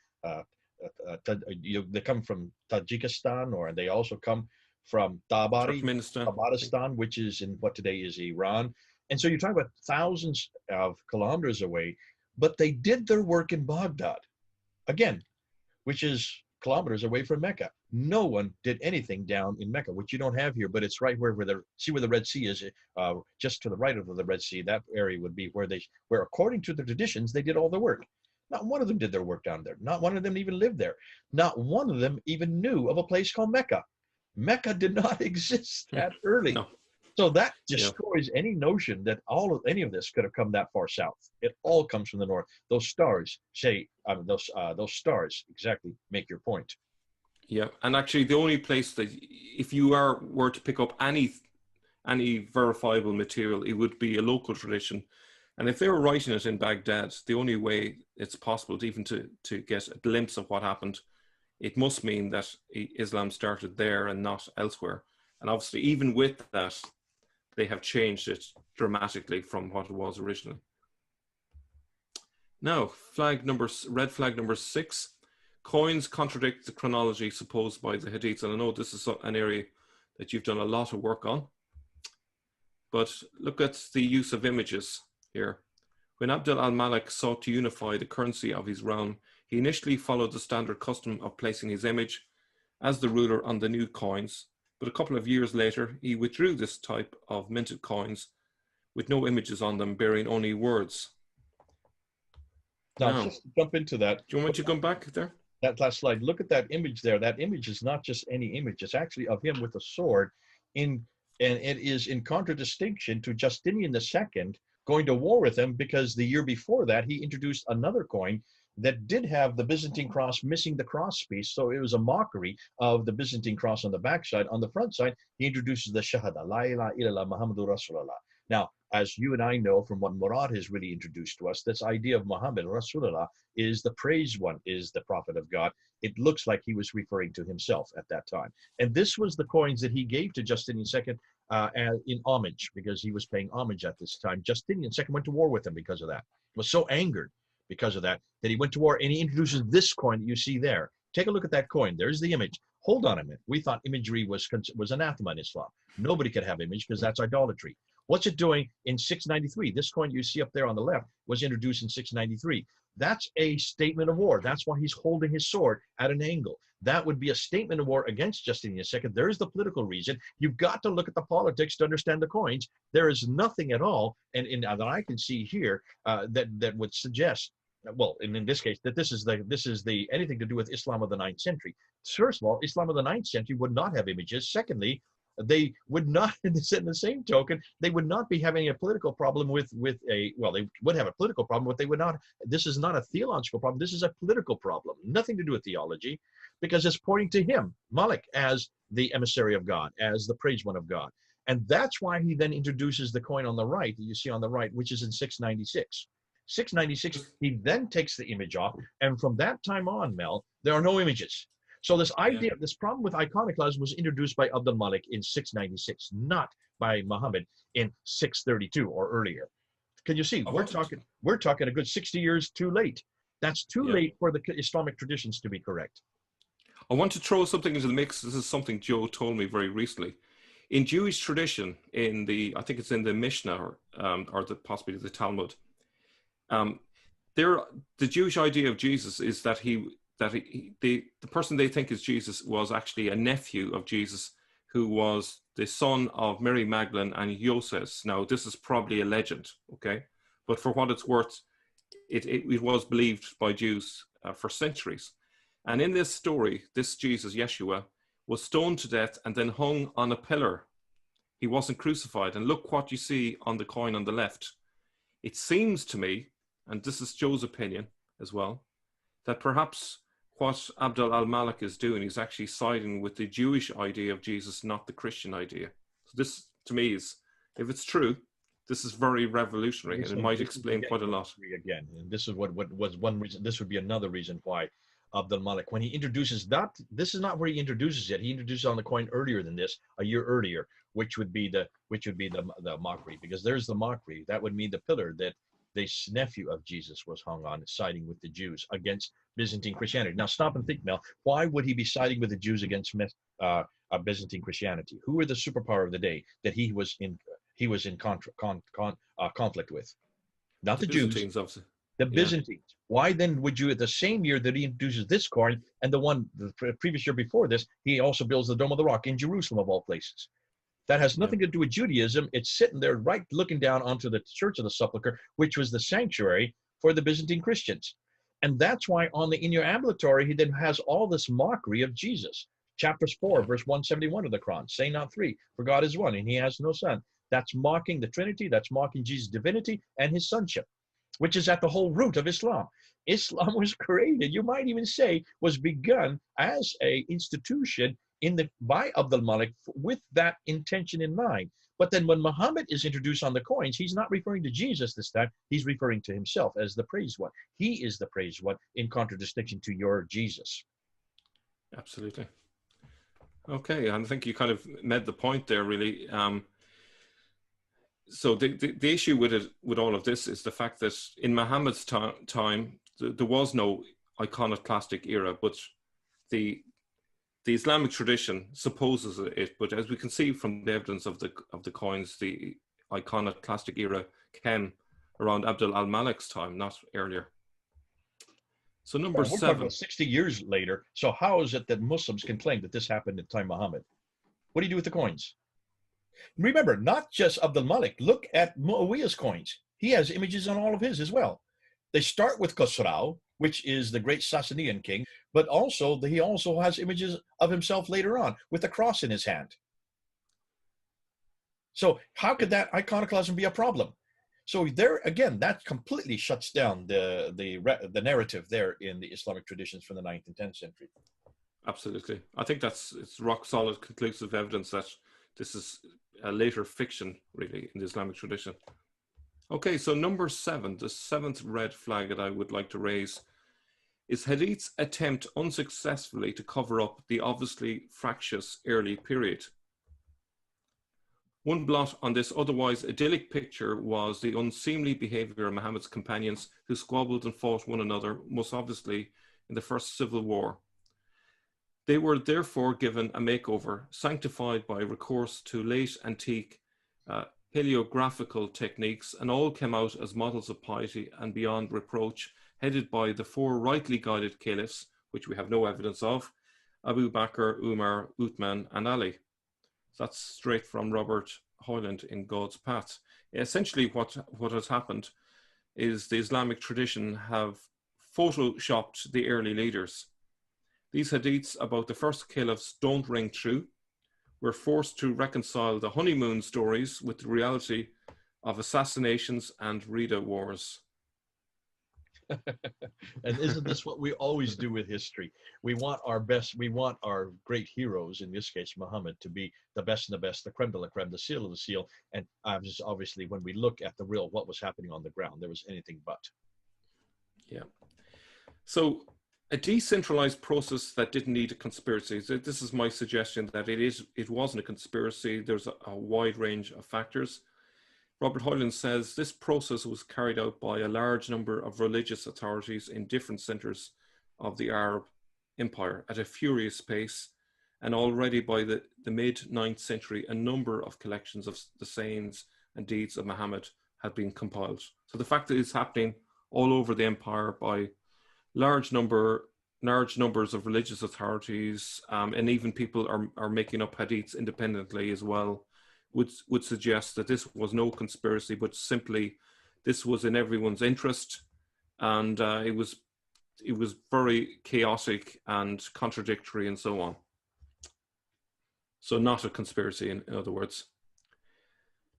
They come from Tajikistan, or they also come from Tabaristan, which is in what today is Iran. And so you're talking about thousands of kilometers away, but they did their work in Baghdad, again, which is kilometers away from Mecca. No one did anything down in Mecca, which you don't have here, but it's right where the Red Sea is, just to the right of the Red Sea. That area would be where according to the traditions, they did all the work. Not one of them did their work down there. Not one of them even lived there. Not one of them even knew of a place called Mecca. Mecca did not exist that early. No. So that destroys any notion that any of this could have come that far south. It all comes from the north. Those stars those stars exactly make your point. Yeah, and actually the only place that if you were to pick up any verifiable material, it would be a local tradition. And if they were writing it in Baghdad, the only way it's possible to get a glimpse of what happened, it must mean that Islam started there and not elsewhere. And obviously, even with that, they have changed it dramatically from what it was originally. Now, red flag number 6, coins contradict the chronology supposed by the Hadiths. And I know this is an area that you've done a lot of work on. But look at the use of images here. When Abd al-Malik sought to unify the currency of his realm, he initially followed the standard custom of placing his image as the ruler on the new coins. But a couple of years later, he withdrew this type of minted coins with no images on them, bearing only words. Now, No. just to jump into that, Do you want me to come back there? that last slide, look at that image there. That image is not just any image. It's actually of him with a sword in, and it is in contradistinction to Justinian II going to war with him, because the year before that, he introduced another coin that did have the Byzantine cross missing the cross piece. So it was a mockery of the Byzantine cross on the backside. On the front side, he introduces the Shahada, La ilaha illallah Muhammadur Rasulullah. Now, as you and I know from what Murad has really introduced to us, this idea of Muhammad Rasulullah is the praised one, is the prophet of God. It looks like he was referring to himself at that time. And this was the coins that he gave to Justinian II in homage, because he was paying homage at this time. Justinian II went to war with him because of that. He was so angered because of that he went to war, and he introduces this coin that you see there. Take a look at that coin. There's the image. Hold on a minute. We thought imagery was anathema in Islam. Nobody could have image because that's idolatry. What's it doing in 693? This coin you see up there on the left was introduced in 693. That's a statement of war. That's why he's holding his sword at an angle. That would be a statement of war against Justinian II. There's the political reason. You've got to look at the politics to understand the coins. There is nothing at all, and that I can see here that would suggest, well, in this case, that this is the anything to do with Islam of the 9th century. First of all, Islam of the 9th century would not have images. Secondly, they would not, in the same token, they would not be having a political problem with they would have a political problem, but they would not, this is not a theological problem, this is a political problem, nothing to do with theology, because it's pointing to him, Malik, as the emissary of God, as the praised one of God. And that's why he then introduces the coin on the right, that you see on the right, which is in 696. 696, he then takes the image off, and from that time on, Mel, there are no images. So this idea, this problem with iconoclasm was introduced by Abdul Malik in 696, not by Muhammad in 632 or earlier. Can you see? We're talking a good 60 years too late. That's too late for the Islamic traditions to be correct. I want to throw something into the mix. This is something Joe told me very recently. In Jewish tradition, I think it's in the Mishnah or possibly the Talmud, the Jewish idea of Jesus is that the person they think is Jesus was actually a nephew of Jesus, who was the son of Mary Magdalene and Joses. Now, this is probably a legend, okay? But for what it's worth, it was believed by Jews for centuries. And in this story, this Jesus, Yeshua, was stoned to death and then hung on a pillar. He wasn't crucified. And look what you see on the coin on the left. It seems to me, and this is Joe's opinion as well, that perhaps what Abdul al-Malik is doing is actually siding with the Jewish idea of Jesus, not the Christian idea. So this, to me, is, if it's true, this is very revolutionary, and it might explain quite a lot. Again, and this is what was one reason. This would be another reason why Abdul Malik, when he introduces that, this is not where he introduces it. He introduces on the coin earlier than this, a year earlier, which would be the mockery, because there's the mockery. That would mean the pillar that the nephew of Jesus was hung on, siding with the Jews against Byzantine Christianity. Now stop and think, Mel. Why would he be siding with the Jews against Byzantine Christianity? Who were the superpower of the day that he was in conflict with? Not the Jews, obviously. The Byzantines. Why then would you, at the same year that he introduces this coin, and the previous year before this, he also builds the Dome of the Rock in Jerusalem, of all places? That has nothing to do with Judaism. It's sitting there right looking down onto the Church of the Sepulchre, which was the sanctuary for the Byzantine Christians. And that's why in your ambulatory, he then has all this mockery of Jesus. Chapters 4, verse 171 of the Quran, say not three, for God is one, and he has no son. That's mocking the Trinity. That's mocking Jesus' divinity and his sonship, which is at the whole root of Islam. Islam was created, you might even say, was begun as an institution by Abdul Malik with that intention in mind. But then when Muhammad is introduced on the coins, he's not referring to Jesus this time. He's referring to himself as the praised one. He is the praised one in contradistinction to your Jesus. Absolutely. Okay, I think you kind of made the point there, really. So the issue with all of this is the fact that in Muhammad's time, there was no iconoclastic era, but the Islamic tradition supposes it. But as we can see from the evidence of the coins, the iconoclastic era came around Abdul al-Malik's time, not earlier. So number 7. Talking about 60 years later. So how is it that Muslims can claim that this happened at the time Muhammad? What do you do with the coins? Remember, not just Abdul Malik. Look at Muawiyah's coins. He has images on all of his as well. They start with Khosrau, which is the great Sasanian king, but also he also has images of himself later on with a cross in his hand. So how could that iconoclasm be a problem? So there again, that completely shuts down the narrative there in the Islamic traditions from the 9th and 10th century. Absolutely. I think it's rock solid, conclusive evidence that this is a later fiction, really, in the Islamic tradition. Okay, so number 7, the 7th red flag that I would like to raise is Hadith's attempt unsuccessfully to cover up the obviously fractious early period. One blot on this otherwise idyllic picture was the unseemly behavior of Muhammad's companions who squabbled and fought one another, most obviously in the First Civil War. They were therefore given a makeover, sanctified by recourse to late antique paleographical techniques, and all came out as models of piety and beyond reproach, headed by the 4 rightly guided caliphs, which we have no evidence of, Abu Bakr, Umar, Uthman, and Ali. That's straight from Robert Hoyland in God's Path. Essentially, what has happened is the Islamic tradition have photoshopped the early leaders. These hadiths about the first caliphs don't ring true. We're forced to reconcile the honeymoon stories with the reality of assassinations and Rida wars. And isn't this what we always do with history? We want our best, we want our great heroes, in this case Muhammad, to be the best and the best, the creme de la creme, the seal of the seal. And obviously when we look at the real, what was happening on the ground, there was anything but. Yeah. So a decentralized process that didn't need a conspiracy. So this is my suggestion, that it wasn't a conspiracy. There's a wide range of factors. Robert Hoyland says this process was carried out by a large number of religious authorities in different centers of the Arab Empire at a furious pace, and already by the mid-9th century, a number of collections of the sayings and deeds of Muhammad had been compiled. So the fact that it's happening all over the empire by large numbers of religious authorities, and even people are making up hadiths independently as well, would suggest that this was no conspiracy, but simply this was in everyone's interest, and it was very chaotic and contradictory and so on. So not a conspiracy, in other words.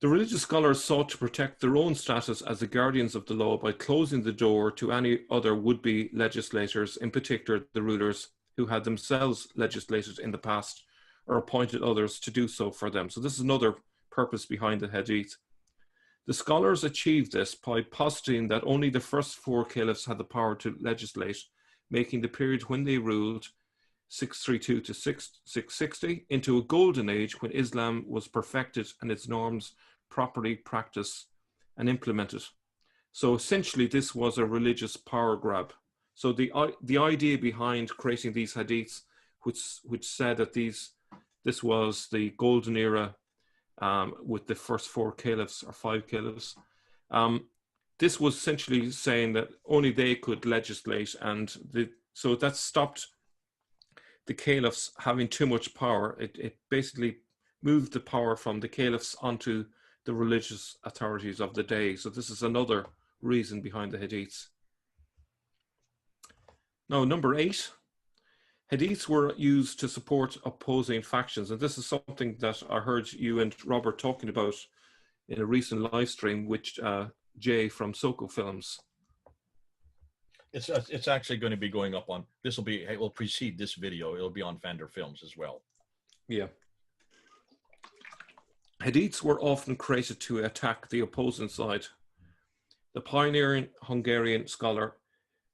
The religious scholars sought to protect their own status as the guardians of the law by closing the door to any other would-be legislators, in particular the rulers who had themselves legislated in the past or appointed others to do so for them. So this is another purpose behind the hadith. The scholars achieved this by positing that only the first 4 caliphs had the power to legislate, making the period when they ruled, 632 to 660, into a golden age when Islam was perfected and its norms properly practiced and implemented. So essentially this was a religious power grab. So the idea behind creating these hadiths, which said that this was the golden era with the first 4 caliphs or 5 caliphs, this was essentially saying that only they could legislate, and so that stopped the caliphs having too much power. It basically moved the power from the caliphs onto the religious authorities of the day. So this is another reason behind the hadiths. Now, number 8, hadiths were used to support opposing factions. And this is something that I heard you and Robert talking about in a recent live stream with Jay from Soko Films. It's actually going to be going up on, it will precede this video. It'll be on Fander Films as well. Yeah. Hadiths were often created to attack the opposing side. The pioneering Hungarian scholar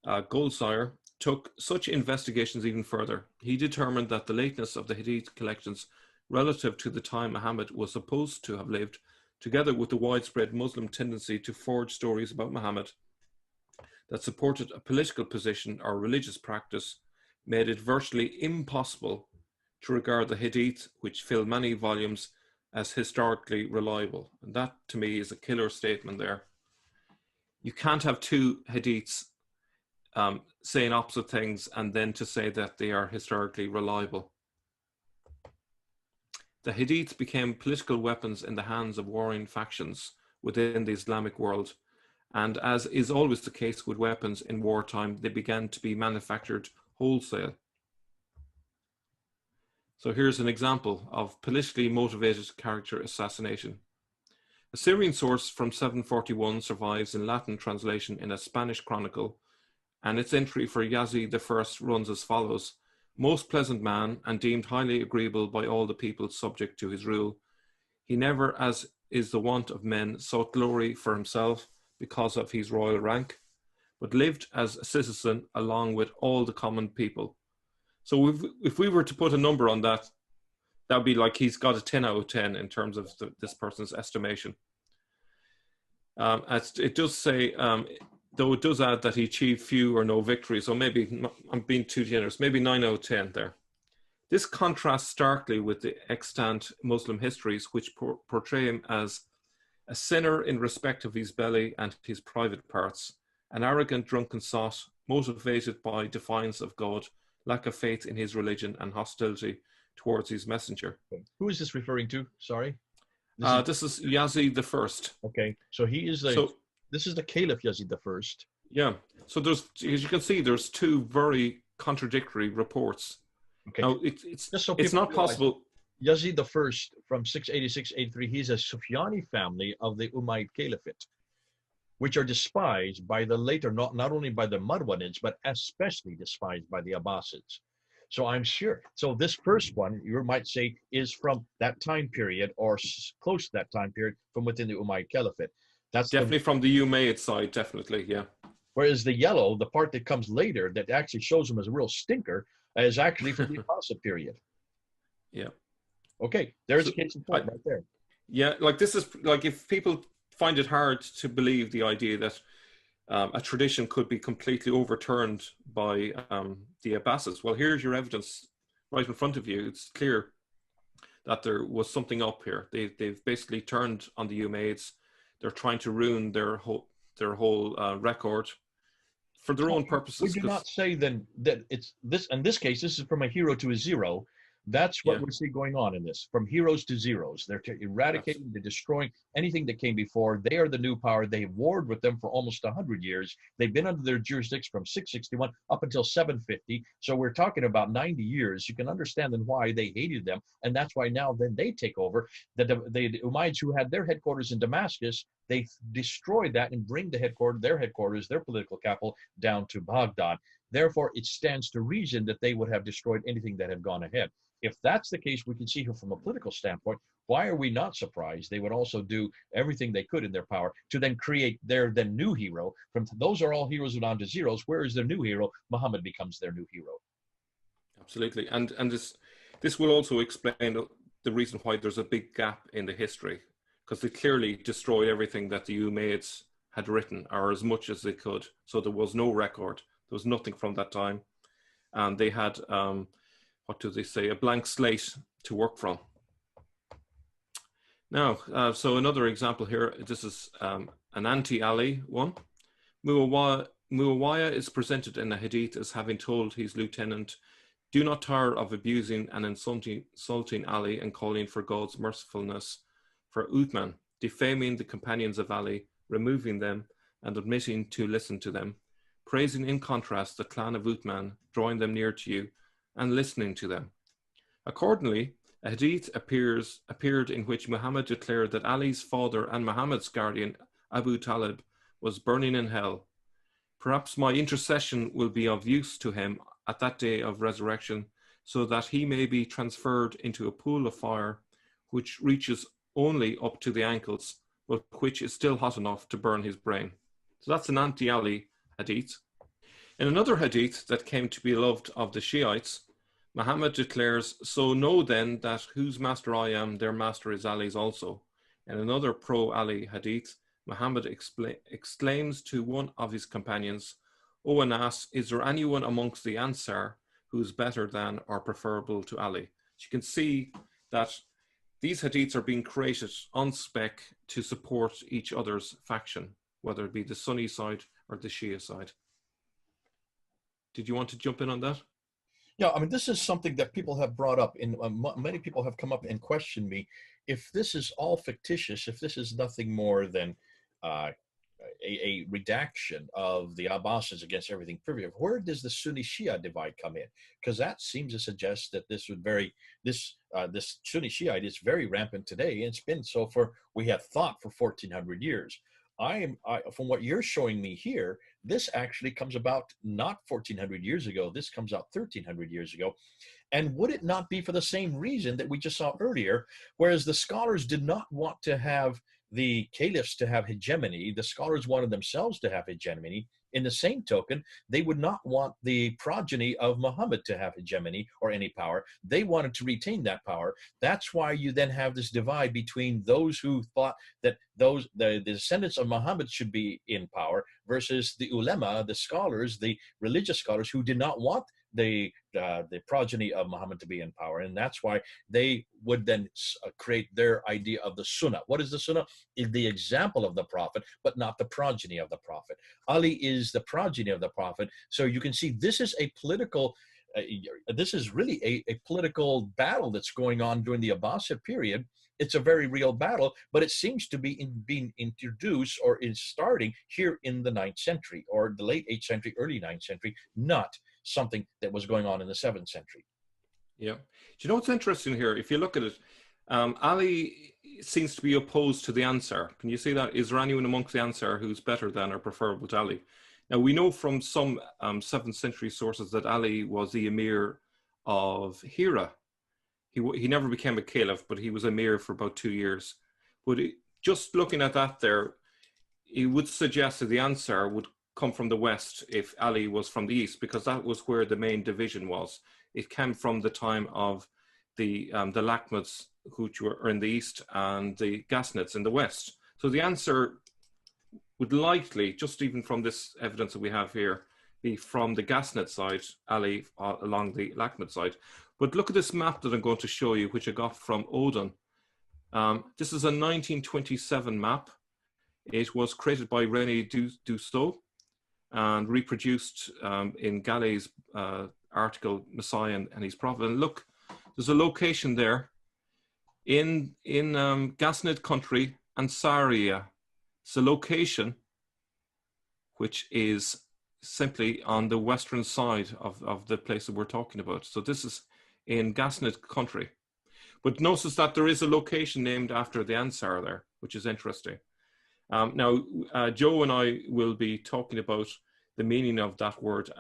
Goldsire took such investigations even further. He determined that the lateness of the Hadith collections relative to the time Muhammad was supposed to have lived, together with the widespread Muslim tendency to forge stories about Muhammad that supported a political position or religious practice, made it virtually impossible to regard the Hadith, which fill many volumes, as historically reliable. And that, to me, is a killer statement there. You can't have 2 Hadiths saying opposite things and then to say that they are historically reliable. The Hadiths became political weapons in the hands of warring factions within the Islamic world, And as is always the case with weapons in wartime, they began to be manufactured wholesale. So here's an example of politically motivated character assassination. A Syrian source from 741 survives in Latin translation in a Spanish chronicle, and its entry for Yazid I runs as follows: most pleasant man, and deemed highly agreeable by all the people subject to his rule. He never, as is the wont of men, sought glory for himself because of his royal rank, but lived as a citizen along with all the common people. So if we were to put a number on that, that would be like he's got a 10 out of 10 in terms of this person's estimation. As it does say, though it does add that he achieved few or no victories, so maybe I'm being too generous, maybe 9 out of 10 there. This contrasts starkly with the extant Muslim histories, which portray him as a sinner in respect of his belly and his private parts, an arrogant drunken sot, motivated by defiance of God, lack of faith in his religion, and hostility towards his messenger. Who is this referring to? Sorry. This is Yazid I. Okay, so he is this is the Caliph Yazid I. Yeah. So there's, as you can see, there's two very contradictory reports. Okay. Now it's not possible. Yazid I from 686-83, he's a Sufyani family of the Umayyad Caliphate, which are despised by the later, not only by the Marwanids, but especially despised by the Abbasids. So I'm sure. So this first one, you might say, is from that time period or close to that time period from within the Umayyad Caliphate. That's definitely from the Umayyad side, definitely, yeah. Whereas the yellow, the part that comes later that actually shows him as a real stinker, is actually from the Abbasid period. Yeah. Okay, there's a case in point right there. Yeah, like this is, like if people find it hard to believe the idea that a tradition could be completely overturned by the Abbasids. Well, here's your evidence right in front of you. It's clear that there was something up here. They've basically turned on the Umayyads. They're trying to ruin their whole record for their own purposes. Would you not say then that it's this, in this case, this is from a hero to a zero? That's what we see going on in this, from heroes to zeros. They're eradicating, they're destroying anything that came before. They are the new power. They've warred with them for almost 100 years. They've been under their jurisdiction from 661 up until 750. So we're talking about 90 years. You can understand then why they hated them. And that's why now then they take over. The Umayyads, who had their headquarters in Damascus, they destroyed that and bring their headquarters, their political capital, down to Baghdad. Therefore, it stands to reason that they would have destroyed anything that had gone ahead. If that's the case, we can see here from a political standpoint, why are we not surprised? They would also do everything they could in their power to then create their then new hero. From those are all heroes down to zeros. Where is their new hero? Muhammad becomes their new hero. Absolutely. And this will also explain the reason why there's a big gap in the history, because they clearly destroyed everything that the Umayyads had written, or as much as they could. So there was no record. There was nothing from that time. And they had... what do they say? A blank slate to work from. Now, so another example here. This is an anti-Ali one. Muawiyah is presented in a hadith as having told his lieutenant, "Do not tire of abusing and insulting Ali and calling for God's mercifulness for Uthman, defaming the companions of Ali, removing them and admitting to listen to them, praising in contrast the clan of Uthman, drawing them near to you, and listening to them." Accordingly, a hadith appeared in which Muhammad declared that Ali's father and Muhammad's guardian, Abu Talib, was burning in hell. "Perhaps my intercession will be of use to him at that day of resurrection, so that he may be transferred into a pool of fire which reaches only up to the ankles, but which is still hot enough to burn his brain." So that's an anti-Ali hadith. In another hadith that came to be loved of the Shiites, Muhammad declares, "So know then that whose master I am, their master is Ali's also." In another pro-Ali hadith, Muhammad exclaims to one of his companions, "O Anas, is there anyone amongst the Ansar who is better than or preferable to Ali?" So you can see that these hadiths are being created on spec to support each other's faction, whether it be the Sunni side or the Shia side. Did you want to jump in on that? Yeah, I mean, this is something that people have brought up, and many people have come up and questioned me. If this is all fictitious, if this is nothing more than a redaction of the Abbasids against everything previous. Where does the Sunni Shia divide come in? Because that seems to suggest that this Sunni Shiite is very rampant today, and it's been so we have thought for 1400 years. From what you're showing me here, this actually comes about not 1400 years ago. This comes out 1300 years ago. And would it not be for the same reason that we just saw earlier, whereas the scholars did not want to have the caliphs to have hegemony, the scholars wanted themselves to have hegemony. In the same token, they would not want the progeny of Muhammad to have hegemony or any power. They wanted to retain that power. That's why you then have this divide between those who thought that the descendants of Muhammad should be in power versus the ulema, the scholars, the religious scholars who did not want the progeny of Muhammad to be in power. And that's why they would then create their idea of the Sunnah. What is the Sunnah? Is the example of the Prophet, but not the progeny of the Prophet. Ali is the progeny of the Prophet. So you can see this is a political, this is really a political battle that's going on during the Abbasid period. It's a very real battle, but it seems to be being introduced or is starting here in the 9th century or the late 8th century, early 9th century, not something that was going on in the 7th century. Yeah. Do you know what's interesting here? If you look at it, Ali seems to be opposed to the Ansar. Can you see that? Is there anyone amongst the Ansar who's better than or preferable to Ali? Now, we know from some 7th century sources that Ali was the emir of Hira. He never became a caliph, but he was emir for about 2 years. But just looking at that there, he would suggest that the Ansar would come from the west if Ali was from the east, because that was where the main division was. It came from the time of the Lakhmids, which were in the east, and the Ghassanids in the west. So the Ansar would likely, just even from this evidence that we have here, be from the Ghassanid side, Ali along the Lakhmid side. But look at this map that I'm going to show you, which I got from Odin. This is a 1927 map. It was created by René Dussault and reproduced in Gallet's article, Messiah and His Prophet. And look, there's a location there in Ghassanid country, Ansariya. It's a location which is simply on the western side of the place that we're talking about. So this is in Ghassanid country. But notice that there is a location named after the Ansar there, which is interesting. Now, Joe and I will be talking about the meaning of that word.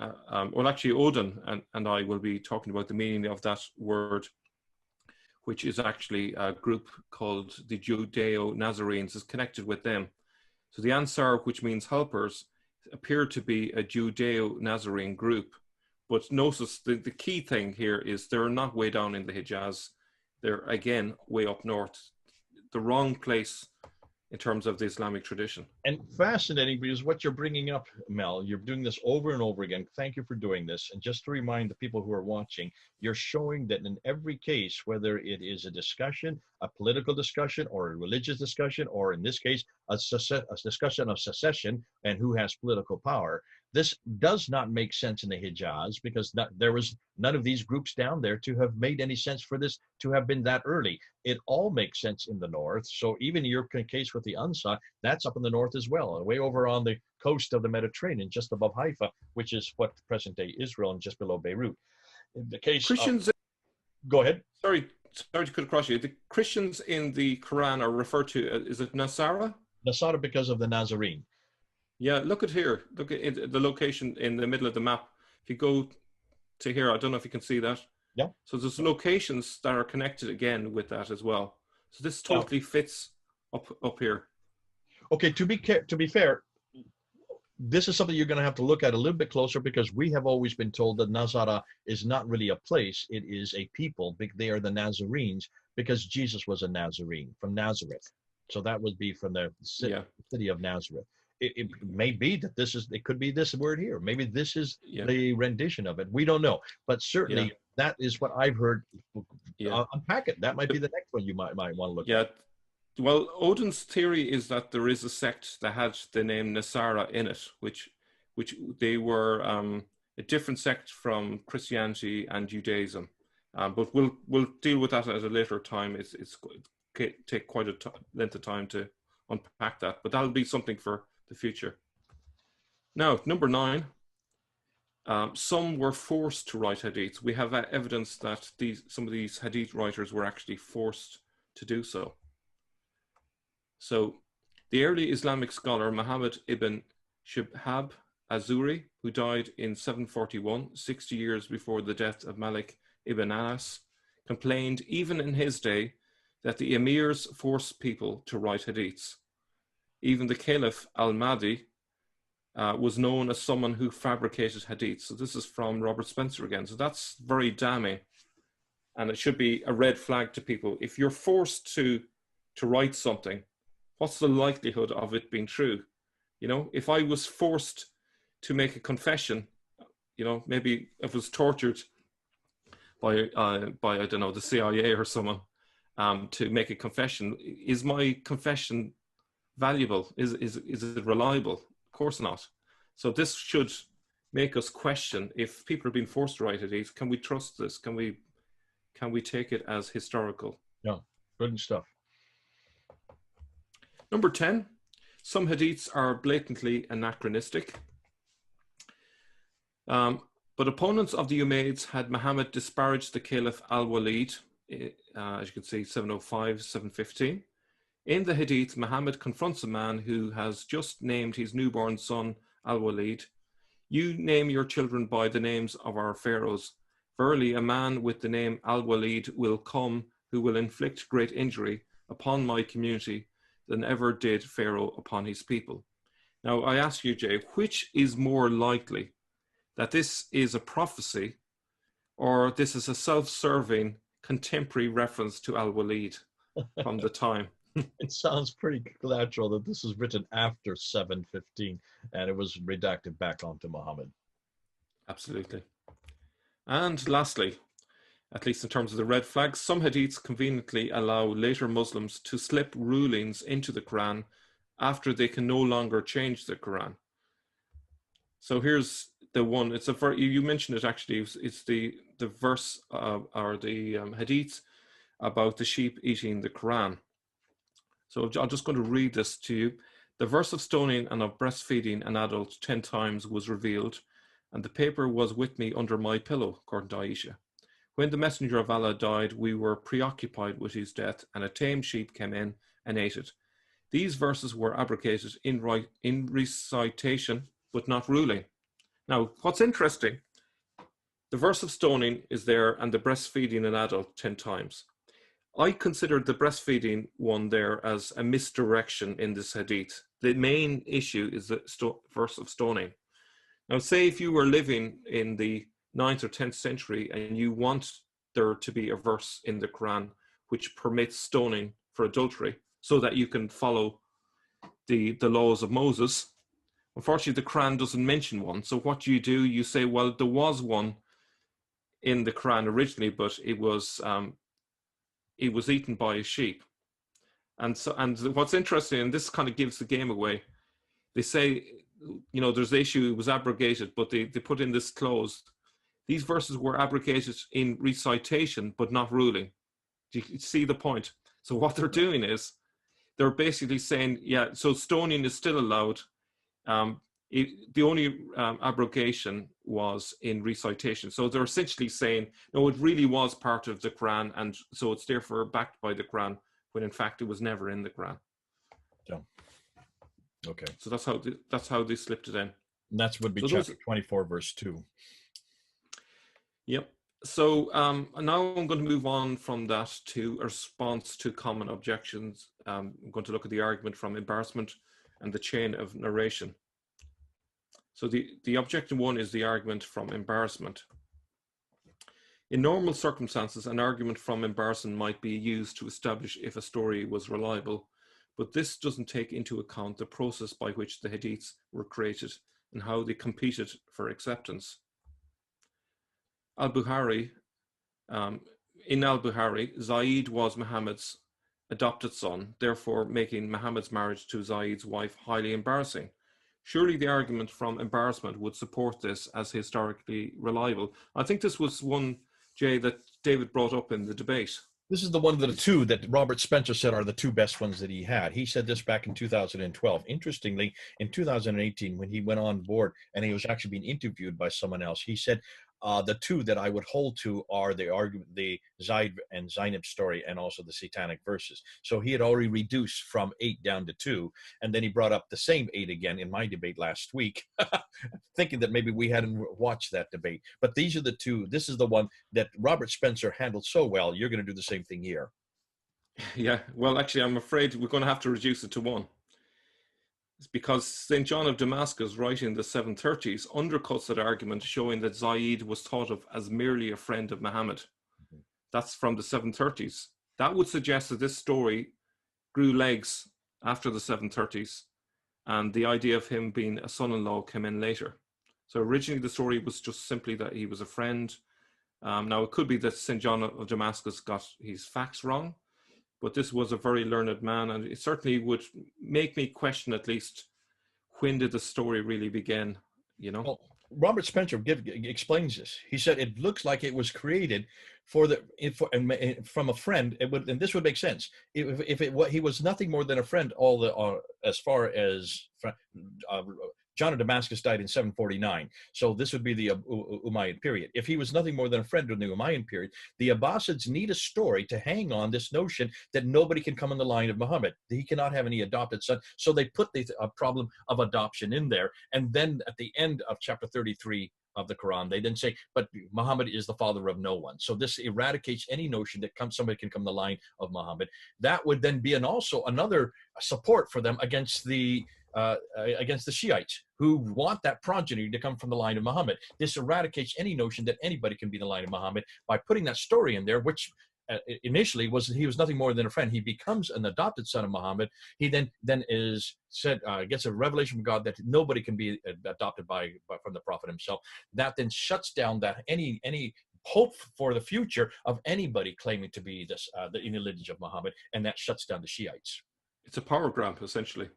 Well, actually, Odin and I will be talking about the meaning of that word, which is actually a group called the Judeo-Nazarenes, is connected with them. So the Ansar, which means helpers, appear to be a Judeo-Nazarene group. But notice the key thing here is they're not way down in the Hijaz. They're, again, way up north. The wrong place in terms of the Islamic tradition. And fascinating, because what you're bringing up, Mel, you're doing this over and over again. Thank you for doing this. And just to remind the people who are watching, you're showing that in every case, whether it is a discussion, a political discussion, or a religious discussion, or in this case, a discussion of secession and who has political power, this does not make sense in the Hijaz, because there was none of these groups down there to have made any sense for this to have been that early. It all makes sense in the north. So even your case with the Ansar, that's up in the north as well, way over on the coast of the Mediterranean, just above Haifa, which is what present-day Israel and just below Beirut. In the case Christians, go ahead. Sorry to cut across you. The Christians in the Quran are referred to, is it Nasara? Nasara, because of the Nazarene. Yeah, look at here. Look at the location in the middle of the map. If you go to here, I don't know if you can see that. Yeah. So there's locations that are connected again with that as well. So this totally fits up here. Okay, to be fair, this is something you're going to have to look at a little bit closer, because we have always been told that Nazara is not really a place. It is a people. They are the Nazarenes, because Jesus was a Nazarene from Nazareth. So that would be from the city of Nazareth. It may be that it could be this word here. Maybe this is the rendition of it. We don't know. But certainly that is what I've heard. Unpack it. That might be the next one you might want to look at. Well, Odin's theory is that there is a sect that had the name Nasara in it, which they were a different sect from Christianity and Judaism. But we'll deal with that at a later time. It's take quite a length of time to unpack that. But that'll be something for the the future. Now, number 9, some were forced to write hadiths. We have evidence that some of these hadith writers were actually forced to do so. So the early Islamic scholar Muhammad ibn Shihab Azuri, who died in 741, 60 years before the death of Malik ibn Anas, complained even in his day that the emirs forced people to write hadiths. Even the Caliph al-Mahdi was known as someone who fabricated hadiths. So this is from Robert Spencer again. So that's very damning. And it should be a red flag to people. If you're forced to write something, what's the likelihood of it being true? You know, if I was forced to make a confession, you know, maybe if I was tortured by I don't know, the CIA or someone to make a confession, is my confession valuable? Is it reliable? Of course not. So this should make us question, if people are being forced to write hadith, can we trust this? Can we take it as historical? Yeah, good stuff. Number 10, some hadiths are blatantly anachronistic. But opponents of the Umayyads had Muhammad disparage the Caliph al-Walid, as you can see, 705, 715. In the hadith, Muhammad confronts a man who has just named his newborn son al-Walid. You name your children by the names of our pharaohs. Verily, a man with the name al-Walid will come who will inflict great injury upon my community than ever did Pharaoh upon his people. Now, I ask you, Jay, which is more likely, that this is a prophecy or this is a self-serving contemporary reference to al-Walid from the time? It sounds pretty natural that this is written after 715 and it was redacted back onto Muhammad. Absolutely. And lastly, at least in terms of the red flags, some hadiths conveniently allow later Muslims to slip rulings into the Quran after they can no longer change the Quran. So here's the one. It's you mentioned it actually. It's the verse or the hadith about the sheep eating the Quran. So I'm just going to read this to you. The verse of stoning and of breastfeeding an adult 10 times was revealed, and the paper was with me under my pillow, according to Aisha. When the Messenger of Allah died, we were preoccupied with his death, and a tame sheep came in and ate it. These verses were abrogated in recitation, but not ruling. Now, what's interesting, the verse of stoning is there and the breastfeeding an adult 10 times. I consider the breastfeeding one there as a misdirection in this hadith. The main issue is the verse of stoning. Now, say if you were living in the 9th or 10th century and you want there to be a verse in the Quran which permits stoning for adultery so that you can follow the laws of Moses. Unfortunately, the Quran doesn't mention one. So what you do, you say, well, there was one in the Quran originally, but it was eaten by a sheep. And what's interesting, and this kind of gives the game away, they say, you know, there's the issue, it was abrogated, but they put in this clause, these verses were abrogated in recitation, but not ruling. Do you see the point? So what they're doing is, they're basically saying, yeah, so stoning is still allowed. The only abrogation was in recitation. So they're essentially saying, no, it really was part of the Quran, and so it's therefore backed by the Quran, when in fact it was never in the Quran. Yeah. Okay. So that's how they slipped it in. And that's would be so chapter 24, verse 2. Yep. So now I'm going to move on from that to a response to common objections. I'm going to look at the argument from embarrassment and the chain of narration. So the objection one is the argument from embarrassment. In normal circumstances, an argument from embarrassment might be used to establish if a story was reliable, but this doesn't take into account the process by which the hadiths were created and how they competed for acceptance. In al-Bukhari, Zaid was Muhammad's adopted son, therefore making Muhammad's marriage to Zaid's wife highly embarrassing. Surely the argument from embarrassment would support this as historically reliable. I think this was one, Jay, that David brought up in the debate. This is the one of the two that Robert Spencer said are the two best ones that he had. He said this back in 2012. Interestingly, in 2018, when he went on board and he was actually being interviewed by someone else, he said, the two that I would hold to are the argument, the Zaid and Zainab story, and also the Satanic verses. So he had already reduced from 8 down to 2, and then he brought up the same 8 again in my debate last week, thinking that maybe we hadn't watched that debate. But these are the two. This is the one that Robert Spencer handled so well. You're going to do the same thing here. Yeah, well, actually, I'm afraid we're going to have to reduce it to 1. It's because St. John of Damascus, writing in the 730s, undercuts that argument, showing that Zaid was thought of as merely a friend of Muhammad. That's from the 730s. That would suggest that this story grew legs after the 730s, and the idea of him being a son-in-law came in later. So originally the story was just simply that he was a friend. Now it could be that St. John of Damascus got his facts wrong, but this was a very learned man, and it certainly would make me question at least, when did the story really begin, you know? Well, Robert Spencer explains this. He said it looks like it was created from a friend. It would, and this would make sense if he was nothing more than a friend. As far as John of Damascus died in 749, so this would be the Umayyad period. If he was nothing more than a friend in the Umayyad period, the Abbasids need a story to hang on this notion that nobody can come in the line of Muhammad. He cannot have any adopted son. So they put the problem of adoption in there. And then at the end of chapter 33 of the Quran, they then say, but Muhammad is the father of no one. So this eradicates any notion that somebody can come in the line of Muhammad. That would then be also another support for them against the Shiites, who want that progeny to come from the line of Muhammad. This eradicates any notion that anybody can be the line of Muhammad by putting that story in there, which initially he was nothing more than a friend. He becomes an adopted son of Muhammad. He then is said, gets a revelation from God that nobody can be adopted from the Prophet himself. That then shuts down that any hope for the future of anybody claiming to be the lineage of Muhammad, and that shuts down the Shiites. It's a power grab, essentially.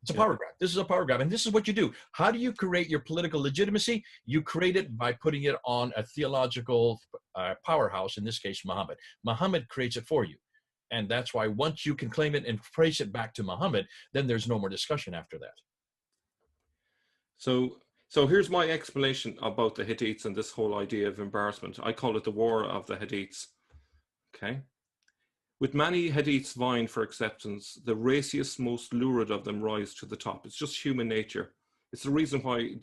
It's a power grab. This is a power grab. And this is what you do. How do you create your political legitimacy? You create it by putting it on a theological powerhouse, in this case, Muhammad. Muhammad creates it for you. And that's why once you can claim it and trace it back to Muhammad, then there's no more discussion after that. So here's my explanation about the Hadiths and this whole idea of embarrassment. I call it the war of the Hadiths. Okay. With many Hadiths vying for acceptance, the raciest, most lurid of them rise to the top. It's just human nature. It's the reason why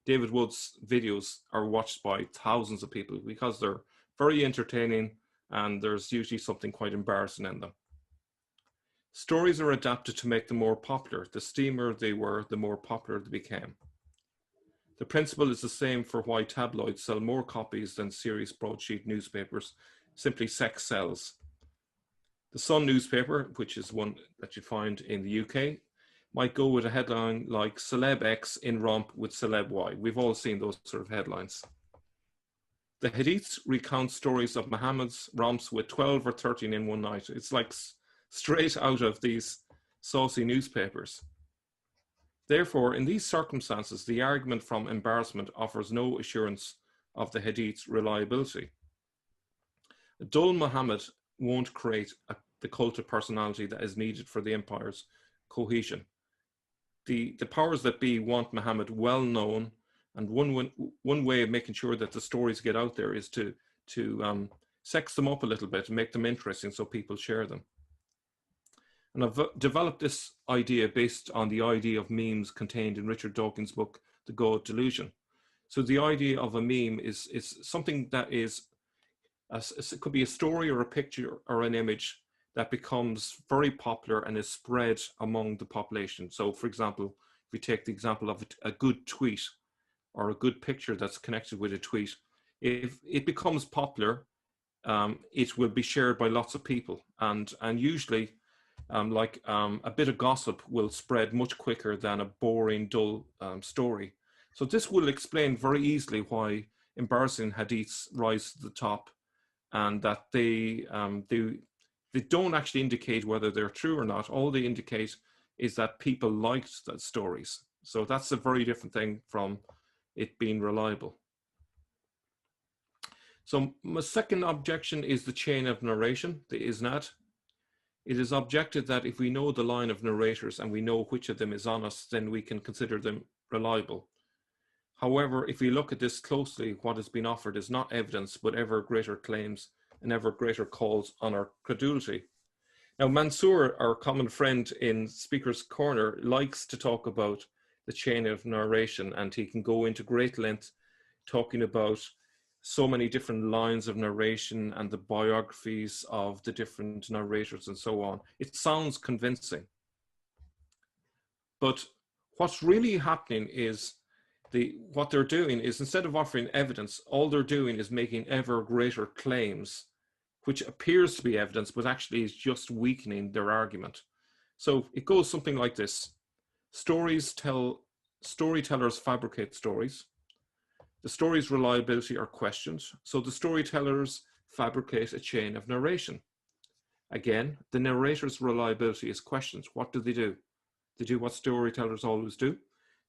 David Wood's videos are watched by thousands of people, because they're very entertaining and there's usually something quite embarrassing in them. Stories are adapted to make them more popular. The steamier they were, the more popular they became. The principle is the same for why tabloids sell more copies than serious broadsheet newspapers. Simply, sex sells. The Sun newspaper, which is one that you find in the UK, might go with a headline like Celeb X in romp with Celeb Y. We've all seen those sort of headlines. The Hadiths recount stories of Muhammad's romps with 12 or 13 in one night. It's like straight out of these saucy newspapers. Therefore, in these circumstances, the argument from embarrassment offers no assurance of the Hadith's reliability. A dull Muhammad won't create the cult of personality that is needed for the empire's cohesion. The powers that be want Muhammad well known, and one way of making sure that the stories get out there is to sex them up a little bit and make them interesting so people share them. And I've developed this idea based on the idea of memes contained in Richard Dawkins' book, The God Delusion. So the idea of a meme is something that is, it could be a story or a picture or an image that becomes very popular and is spread among the population. So for example, if we take the example of a good tweet or a good picture that's connected with a tweet, if it becomes popular, it will be shared by lots of people. And usually, a bit of gossip will spread much quicker than a boring, dull story. So this will explain very easily why embarrassing hadiths rise to the top, and that they don't actually indicate whether they're true or not. All they indicate is that people liked the stories. So that's a very different thing from it being reliable. So my second objection is the chain of narration, the isnad. It is objected that if we know the line of narrators and we know which of them is honest, then we can consider them reliable. However, if we look at this closely, what has been offered is not evidence, but ever greater claims and ever greater calls on our credulity. Now, Mansour, our common friend in Speaker's Corner, likes to talk about the chain of narration, and he can go into great length talking about so many different lines of narration and the biographies of the different narrators and so on. It sounds convincing. But what's really happening is what they're doing is, instead of offering evidence, all they're doing is making ever greater claims, which appears to be evidence, but actually is just weakening their argument. So it goes something like this. Storytellers fabricate stories. The story's reliability are questioned, so the storytellers fabricate a chain of narration. Again, the narrator's reliability is questioned. What do? They do what storytellers always do.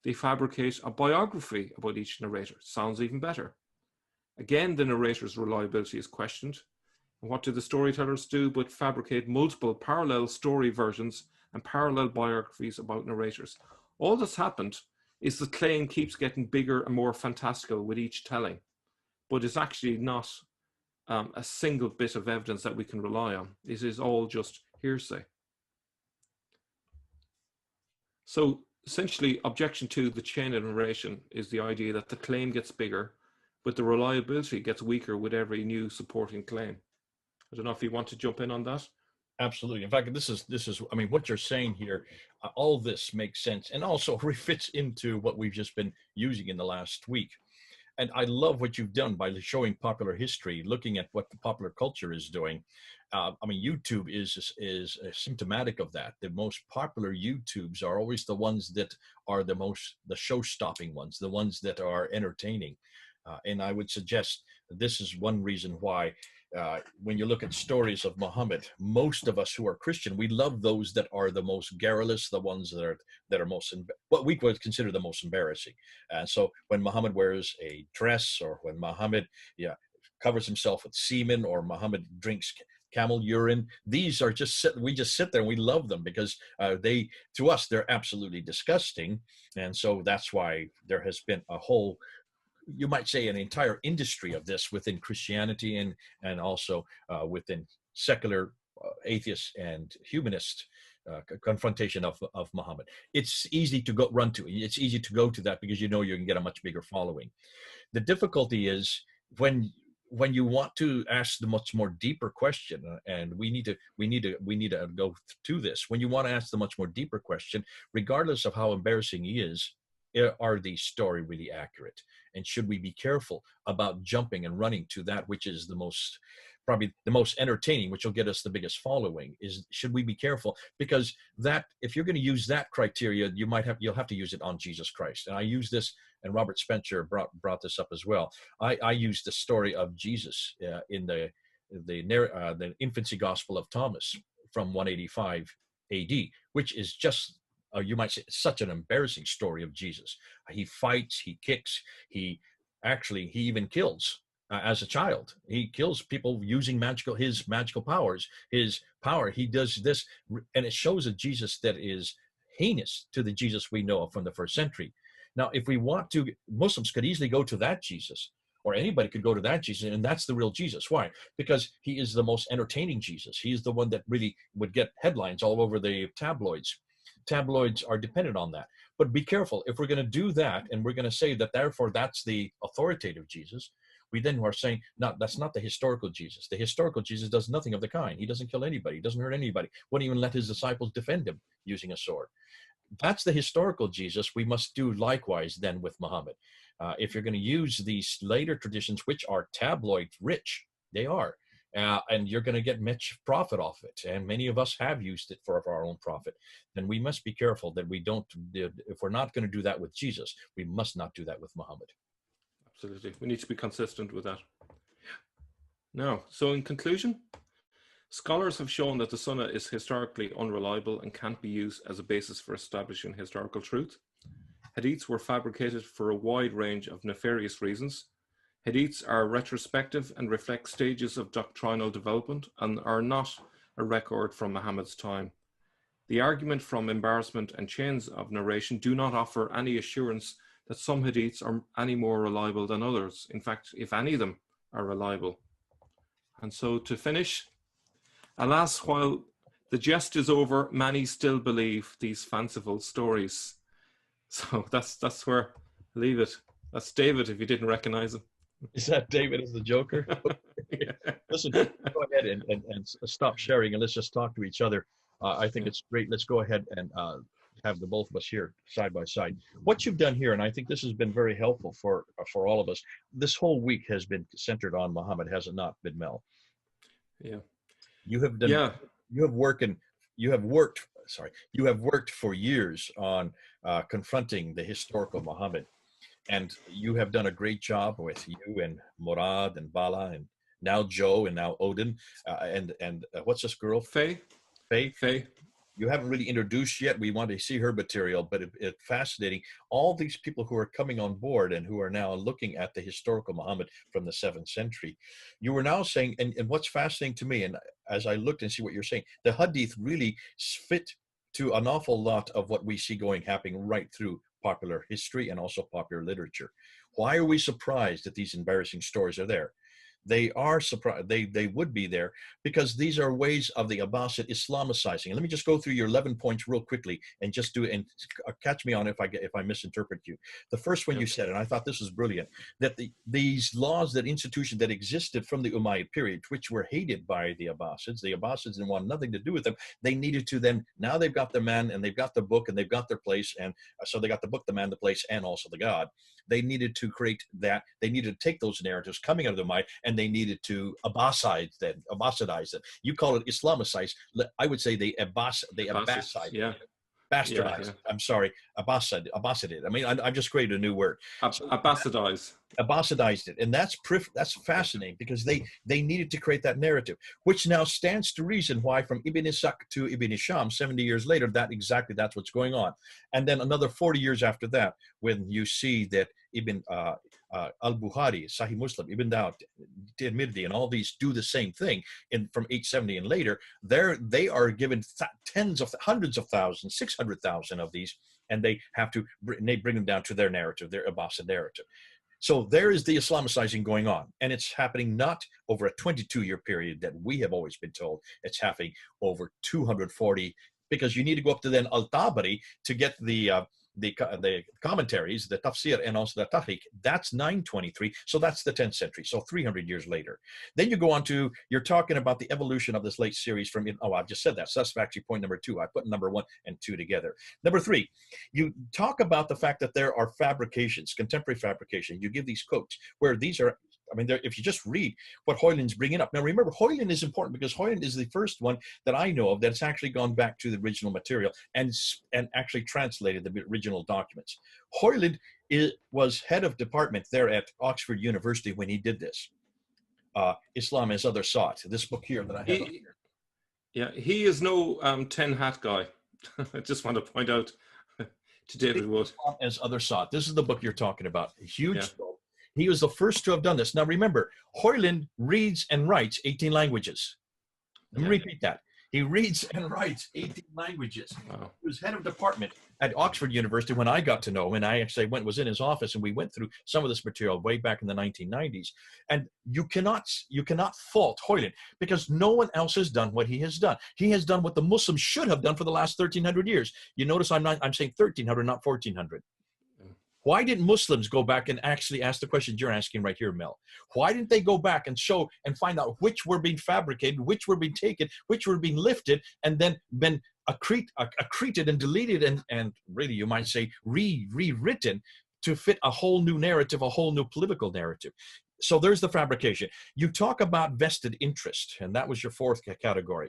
They fabricate a biography about each narrator. Sounds even better. Again, the narrator's reliability is questioned. And what do the storytellers do but fabricate multiple parallel story versions and parallel biographies about narrators? All that's happened is the claim keeps getting bigger and more fantastical with each telling, but it's actually not a single bit of evidence that we can rely on. It is all just hearsay. So essentially, objection to the chain of narration is the idea that the claim gets bigger, but the reliability gets weaker with every new supporting claim. I don't know if you want to jump in on that. Absolutely. In fact, this is, I mean, what you're saying here, all this makes sense, and also fits into what we've just been using in the last week. And I love what you've done by showing popular history, looking at what the popular culture is doing. I mean, YouTube is symptomatic of that. The most popular YouTubes are always the ones that are the show-stopping ones, the ones that are entertaining. And I would suggest this is one reason why when you look at stories of Muhammad, most of us who are Christian, we love those that are the most garrulous, the ones that are most, what we would consider the most embarrassing. And so when Muhammad wears a dress, or when Muhammad covers himself with semen, or Muhammad drinks camel urine, these are we just sit there and we love them because to us, they're absolutely disgusting. And so that's why there has been a whole, you might say, an entire industry of this within Christianity and also within secular atheist and humanist confrontation of Muhammad. It's easy to run to. It's easy to go to that because you know you can get a much bigger following. The difficulty is when you want to ask the much more deeper question, and we need to go to this. When you want to ask the much more deeper question, regardless of how embarrassing he is, are these story really accurate? And should we be careful about jumping and running to that which is probably the most entertaining, which will get us the biggest following? Should we be careful? Because that, if you're going to use that criteria, you'll have to use it on Jesus Christ. And I use this, and Robert Spencer brought this up as well. I use the story of Jesus in the infancy gospel of Thomas from 185 AD, which is just, you might say, such an embarrassing story of Jesus. He fights, he kicks, he even kills as a child. He kills people using his magical powers, his power. He does this, and it shows a Jesus that is heinous to the Jesus we know of from the first century. Now, if we want to, Muslims could easily go to that Jesus, or anybody could go to that Jesus, and that's the real Jesus. Why? Because he is the most entertaining Jesus. He is the one that really would get headlines all over the tabloids. Tabloids are dependent on that. But be careful, if we're going to do that, and we're going to say that therefore that's the authoritative Jesus, we then are saying, no, that's not the historical Jesus. The historical Jesus does nothing of the kind. He doesn't kill anybody. He doesn't hurt anybody. Wouldn't even let his disciples defend him using a sword. That's the historical Jesus. We must do likewise then with Muhammad. If you're going to use these later traditions, which are tabloid rich, they are, and you're going to get much profit off it, and many of us have used it for our own profit, then we must be careful that we don't, if we're not going to do that with Jesus, we must not do that with Muhammad. Absolutely. We need to be consistent with that. Now, so in conclusion, scholars have shown that the Sunnah is historically unreliable and can't be used as a basis for establishing historical truth. Hadiths were fabricated for a wide range of nefarious reasons. Hadiths are retrospective and reflect stages of doctrinal development and are not a record from Muhammad's time. The argument from embarrassment and chains of narration do not offer any assurance that some hadiths are any more reliable than others. In fact, if any of them are reliable. And so to finish, alas, while the jest is over, many still believe these fanciful stories. So that's where I leave it. That's David, if you didn't recognize him. Is that David as the Joker? Yeah. Listen, go ahead and stop sharing and let's just talk to each other. I think it's great. Let's go ahead and have the both of us here side by side. What you've done here, and I think this has been very helpful for all of us. This whole week has been centered on Muhammad, has it not been, Mel? Yeah. You have done. Yeah. You have worked for years on confronting the historical Muhammad, and you have done a great job with you and Murad and Bala and now Joe and now Odin and what's this girl? Faye. You haven't really introduced yet. We want to see her material, but it's fascinating. All these people who are coming on board and who are now looking at the historical Muhammad from the 7th century. You were now saying, and what's fascinating to me, and as I looked and see what you're saying, the Hadith really fit to an awful lot of what we see happening right through popular history and also popular literature. Why are we surprised that these embarrassing stories are there? They are surprised. They would be there because these are ways of the Abbasid Islamicizing. And let me just go through your 11 points real quickly and just do it, and catch me on if I misinterpret you. The first one you said, and I thought this was brilliant, that these laws, that institution that existed from the Umayyad period, which were hated by the Abbasids didn't want nothing to do with them. They needed to then, now they've got the man and they've got the book and they've got their place, and so they got the book, the man, the place, and also the God. They needed to create that. They needed to take those narratives coming out of the Umayyad and they needed to Abbasidize them. You call it Islamicize. I would say they Abbaside. Yeah. Bastardized. Yeah. I'm sorry, Abbasided. I mean, I've just created a new word. Abbasidize. Abbasidized it, and that's fascinating because they needed to create that narrative, which now stands to reason why from Ibn Ishaq to Ibn Hisham, 70 years later, that's what's going on, and then another 40 years after that, when you see that Ibn al-Bukhari, Sahih Muslim, Ibn Dawud, Tirmidhi, and all these do the same thing from 870 and later. They are given hundreds of thousands, 600,000 of these, and they bring them down to their narrative, their Abbasid narrative. So there is the Islamicizing going on, and it's happening not over a 22-year period that we have always been told. It's happening over 240, because you need to go up to then Al-Tabari to get the commentaries, the tafsir, and also the tahqiq. That's 923, so that's the 10th century, so 300 years later. Then you go on to, you're talking about the evolution of this late series from, I've just said that, so that's actually point number 2. I put number 1 and 2 together. Number 3, you talk about the fact that there are fabrications, contemporary fabrication. You give these quotes where these are, if you just read what Hoyland's bringing up. Now, remember, Hoyland is important because Hoyland is the first one that I know of that's actually gone back to the original material and actually translated the original documents. Hoyland was head of department there at Oxford University when he did this. Islam as Others Saw It. This book here that I have here. Yeah, he is no tin hat guy. I just want to point out to David Wood. Islam as Others Saw It. This is the book you're talking about. A huge book. He was the first to have done this. Now remember, Hoyland reads and writes 18 languages. Let me repeat that. He reads and writes 18 languages. Wow. He was head of department at Oxford University when I got to know him, and I actually was in his office, and we went through some of this material way back in the 1990s. And you cannot fault Hoyland because no one else has done what he has done. He has done what the Muslims should have done for the last 1,300 years. You notice I'm saying 1,300, not 1,400. Why didn't Muslims go back and actually ask the questions you're asking right here, Mel? Why didn't they go back and show and find out which were being fabricated, which were being taken, which were being lifted, and then been accreted and deleted and really, you might say, rewritten to fit a whole new narrative, a whole new political narrative? So there's the fabrication. You talk about vested interest, and that was your 4th category.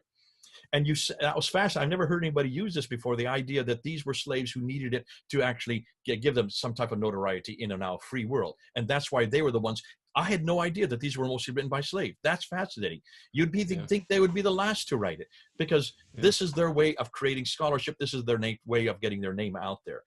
And that was fascinating. I've never heard anybody use this before, the idea that these were slaves who needed it to actually give them some type of notoriety in a now free world. And that's why they were the ones I had no idea that these were mostly written by slaves. That's fascinating. You'd think they would be the last to write it, because this is their way of creating scholarship. This is their way of getting their name out there.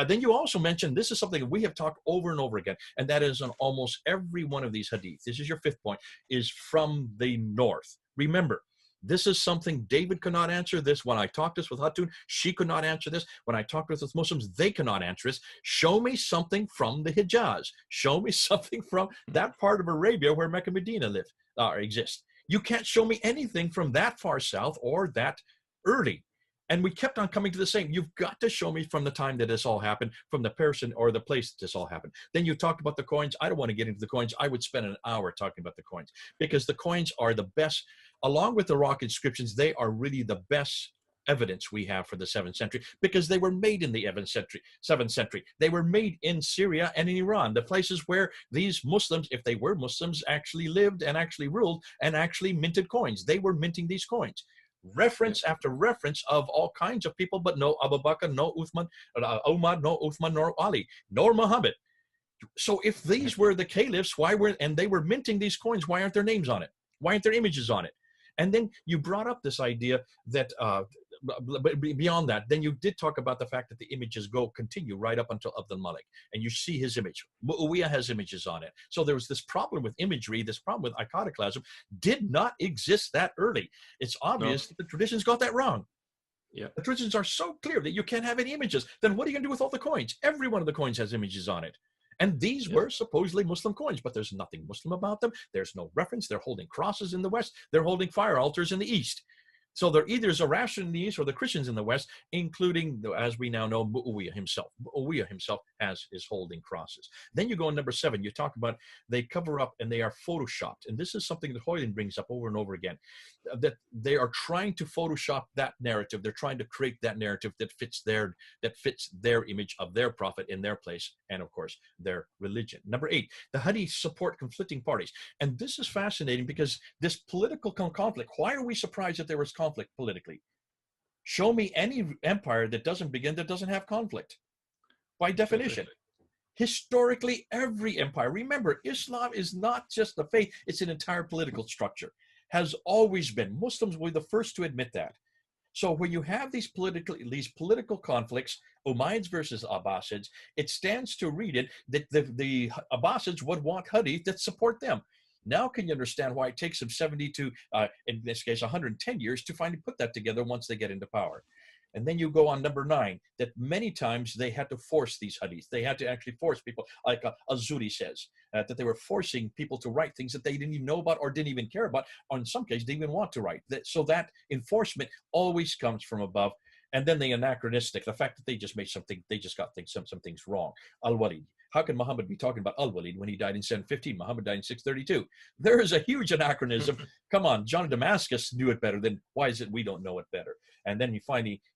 Then you also mentioned, this is something we have talked over and over again, and that is on almost every one of these hadith. This is your fifth point, is from the north. Remember, this is something David could not answer. This, when I talked this with Hatun, she could not answer this. When I talked with Muslims, they cannot answer this. Show me something from the Hijaz. Show me something from that part of Arabia where Mecca and Medina live or exist. You can't show me anything from that far south or that early. And we kept on coming to the same. You've got to show me from the time that this all happened, from the person or the place that this all happened. Then you talked about the coins. I don't want to get into the coins. I would spend an hour talking about the coins, because the coins are the best. Along with the rock inscriptions, they are really the best evidence we have for the 7th century, because they were made in the 7th century. They were made in Syria and in Iran, the places where these Muslims, if they were Muslims, actually lived and actually ruled and actually minted coins. They were minting these coins. Reference after reference of all kinds of people, but no Abu Bakr, no Uthman, Umar, no Uthman, nor Ali, nor Muhammad. So if these were the caliphs, and they were minting these coins, why aren't their names on it? Why aren't their images on it? And then you brought up this idea that, but beyond that, then you did talk about the fact that the images continue right up until Abdul Malik, and you see his image. Muawiyah has images on it. So there was this problem with imagery, this problem with iconoclasm did not exist that early. It's obvious that the traditions got that wrong. Yeah. The traditions are so clear that you can't have any images. Then what are you going to do with all the coins? Every one of the coins has images on it. And these were supposedly Muslim coins, but there's nothing Muslim about them. There's no reference. They're holding crosses in the West. They're holding fire altars in the East. So they're either Zoroastrian in the East or the Christians in the West, including, as we now know, Muawiyah himself. Muawiyah himself is holding crosses. Then you go on number 7. You talk about they cover up and they are photoshopped. And this is something that Hoyland brings up over and over again, that they are trying to Photoshop that narrative. They're trying to create that narrative that fits their image of their prophet in their place, and of course, their religion. Number 8, the Hadith support conflicting parties. And this is fascinating, because this political conflict, why are we surprised that there was conflict politically? Show me any empire that doesn't have conflict. By definition, historically, every empire, remember, Islam is not just a faith, it's an entire political structure. Has always been. Muslims were the first to admit that. So when you have these political conflicts, Umayyads versus Abbasids, it stands to read that the Abbasids would want hadith that support them. Now can you understand why it takes them 70 to, in this case, 110 years to finally put that together once they get into power? And then you go on number 9, that many times they had to force these hadiths. They had to actually force people, like Azuri says, that they were forcing people to write things that they didn't even know about or didn't even care about, or in some cases, they didn't even want to write. So that enforcement always comes from above. And then the anachronistic, the fact that they just got some things wrong. Al-Walid. How can Muhammad be talking about Al-Walid when he died in 715? Muhammad died in 632. There is a huge anachronism. Come on, John of Damascus knew it better. Then why is it we don't know it better? And then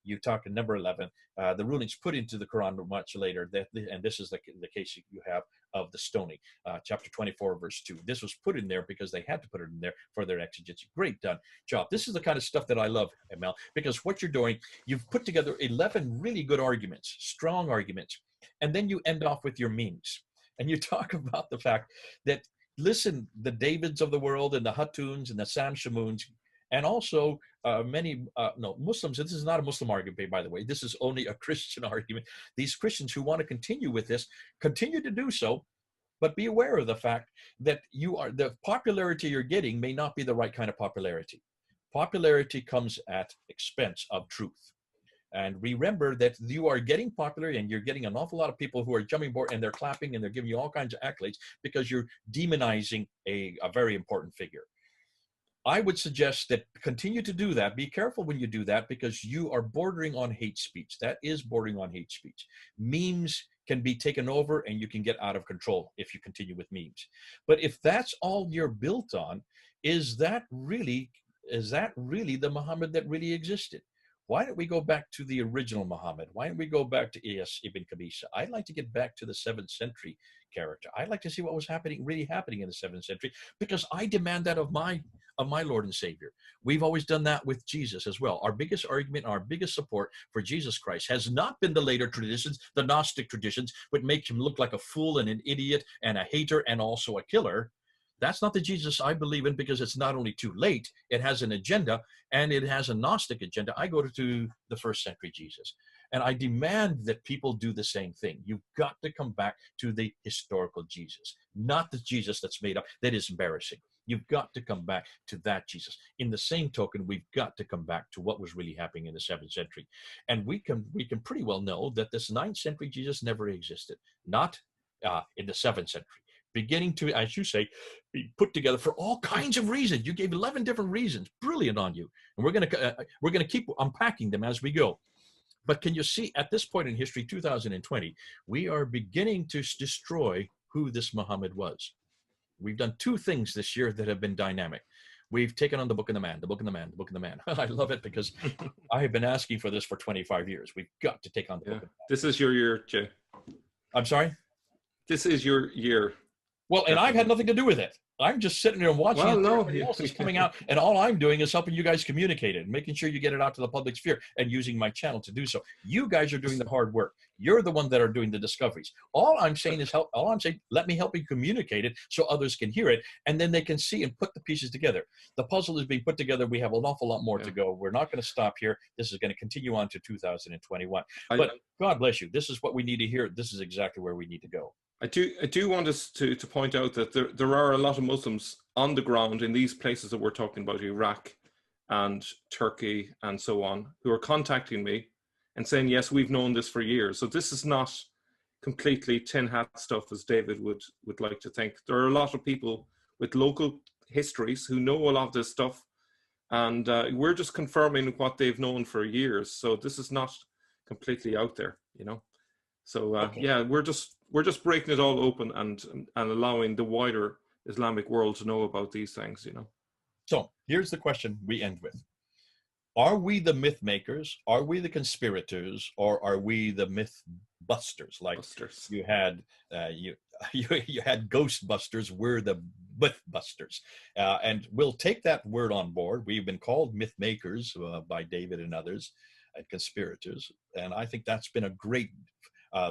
you talk in number 11, the rulings put into the Quran much later, and this is the case you have of the stoning, chapter 24, verse 2. This was put in there because they had to put it in there for their exegesis. Great done job. This is the kind of stuff that I love, Emel, because what you're doing, you've put together 11 really good arguments, strong arguments, and then you end off with your memes. And you talk about the fact that, listen, the Davids of the world and the Hatuns and the Sam Shamoons, and also Muslims, this is not a Muslim argument, by the way. This is only a Christian argument. These Christians who want to continue with this, continue to do so, but be aware of the fact that the popularity you're getting may not be the right kind of popularity. Popularity comes at expense of truth. And remember that you are getting popular and you're getting an awful lot of people who are jumping board and they're clapping and they're giving you all kinds of accolades because you're demonizing a very important figure. I would suggest that continue to do that. Be careful when you do that, because you are bordering on hate speech. That is bordering on hate speech. Memes can be taken over and you can get out of control if you continue with memes. But if that's all you're built on, is that really the Muhammad that really existed? Why don't we go back to the original Muhammad? Why don't we go back to Iyas ibn Qabisa? I'd like to get back to the 7th century character. I'd like to see what was really happening in the 7th century, because I demand that of my Lord and Savior. We've always done that with Jesus as well. Our biggest argument, our biggest support for Jesus Christ has not been the later traditions, the Gnostic traditions, which make him look like a fool and an idiot and a hater and also a killer. That's not the Jesus I believe in, because it's not only too late, it has an agenda, and it has a Gnostic agenda. I go to the first century Jesus, and I demand that people do the same thing. You've got to come back to the historical Jesus, not the Jesus that's made up, that is embarrassing. You've got to come back to that Jesus. In the same token, we've got to come back to what was really happening in the 7th century. And we can pretty well know that this 9th century Jesus never existed, not in the 7th century. Beginning to, as you say, be put together for all kinds of reasons. You gave 11 different reasons. Brilliant on you. And we're gonna keep unpacking them as we go. But can you see, at this point in history, 2020, we are beginning to destroy who this Muhammad was. We've done 2 things this year that have been dynamic. We've taken on the Book of the Man, the Book of the Man, the Book of the Man. I love it, because I have been asking for this for 25 years. We've got to take on the Book of the Man. This is your year, Jay. I'm sorry? This is your year. Well, and I've had nothing to do with it. I'm just sitting there and watching it. Everybody else is coming out, and all I'm doing is helping you guys communicate it and making sure you get it out to the public sphere, and using my channel to do so. You guys are doing the hard work. You're the one that are doing the discoveries. All I'm saying is let me help you communicate it so others can hear it, and then they can see and put the pieces together. The puzzle is being put together. We have an awful lot more to go. We're not going to stop here. This is going to continue on to 2021. But God bless you. This is what we need to hear. This is exactly where we need to go. I do want us to point out that there are a lot of Muslims on the ground in these places that we're talking about, Iraq and Turkey and so on, who are contacting me and saying, yes, we've known this for years. So this is not completely tin hat stuff, as David would like to think. There are a lot of people with local histories who know a lot of this stuff, and we're just confirming what they've known for years. So this is not completely out there, you know. So yeah, we're just breaking it all open and allowing the wider Islamic world to know about these things, you know. So here's the question we end with: are we the myth makers? Are we the conspirators? Or are we the myth busters? Like you had you had Ghostbusters. We're the myth busters, and we'll take that word on board. We've been called myth makers by David and others, and conspirators, and I think that's been a great.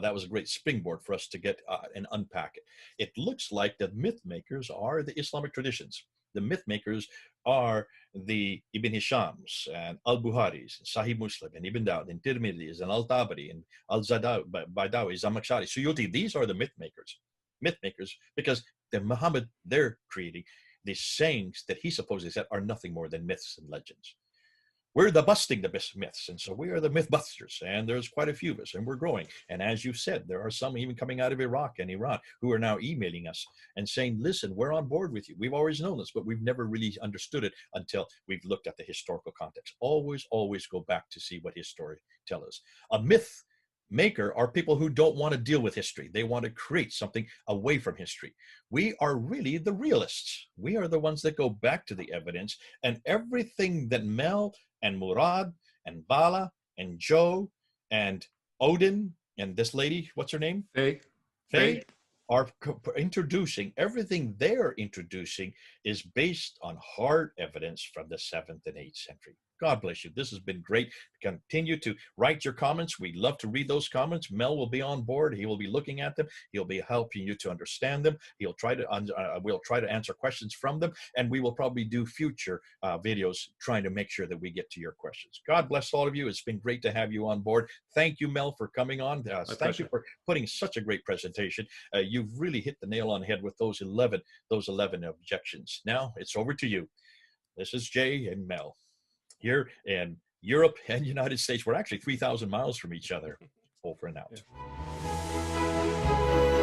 That was a great springboard for us to get and unpack it. It looks like the myth makers are the Islamic traditions. The myth makers are the Ibn Hishams and Al-Buharis, Sahih Muslim, and Ibn Dawud, and Tirmidhis, and Al-Tabari, and Al-Baidawi, Zamakhshari, Suyuti. These are the myth makers. Myth makers, because the Muhammad they're creating, these sayings that he supposedly said, are nothing more than myths and legends. We're the busting the myths, and so we are the myth busters, and there's quite a few of us, and we're growing. And as you said, there are some even coming out of Iraq and Iran who are now emailing us and saying, listen, we're on board with you. We've always known this, but we've never really understood it until we've looked at the historical context. Always go back to see what history tell us. A myth maker are people who don't want to deal with history. They want to create something away from history. We are really the realists. We are the ones that go back to the evidence, and everything that Mel and Murad and Bala and Joe and Odin and this lady, what's her name? Faye are introducing. Everything they're introducing is based on hard evidence from the 7th and 8th century. God bless you. This has been great. Continue to write your comments. We love to read those comments. Mel will be on board. He will be looking at them. He'll be helping you to understand them. We'll try to answer questions from them, and we will probably do future videos trying to make sure that we get to your questions. God bless all of you. It's been great to have you on board. Thank you, Mel, for coming on. Thank you for putting such a great presentation. You've really hit the nail on the head with those 11 objections. Now it's over to you. This is Jay and Mel. Here in Europe and United States. We're actually 3,000 miles from each other. Over and out. Yeah.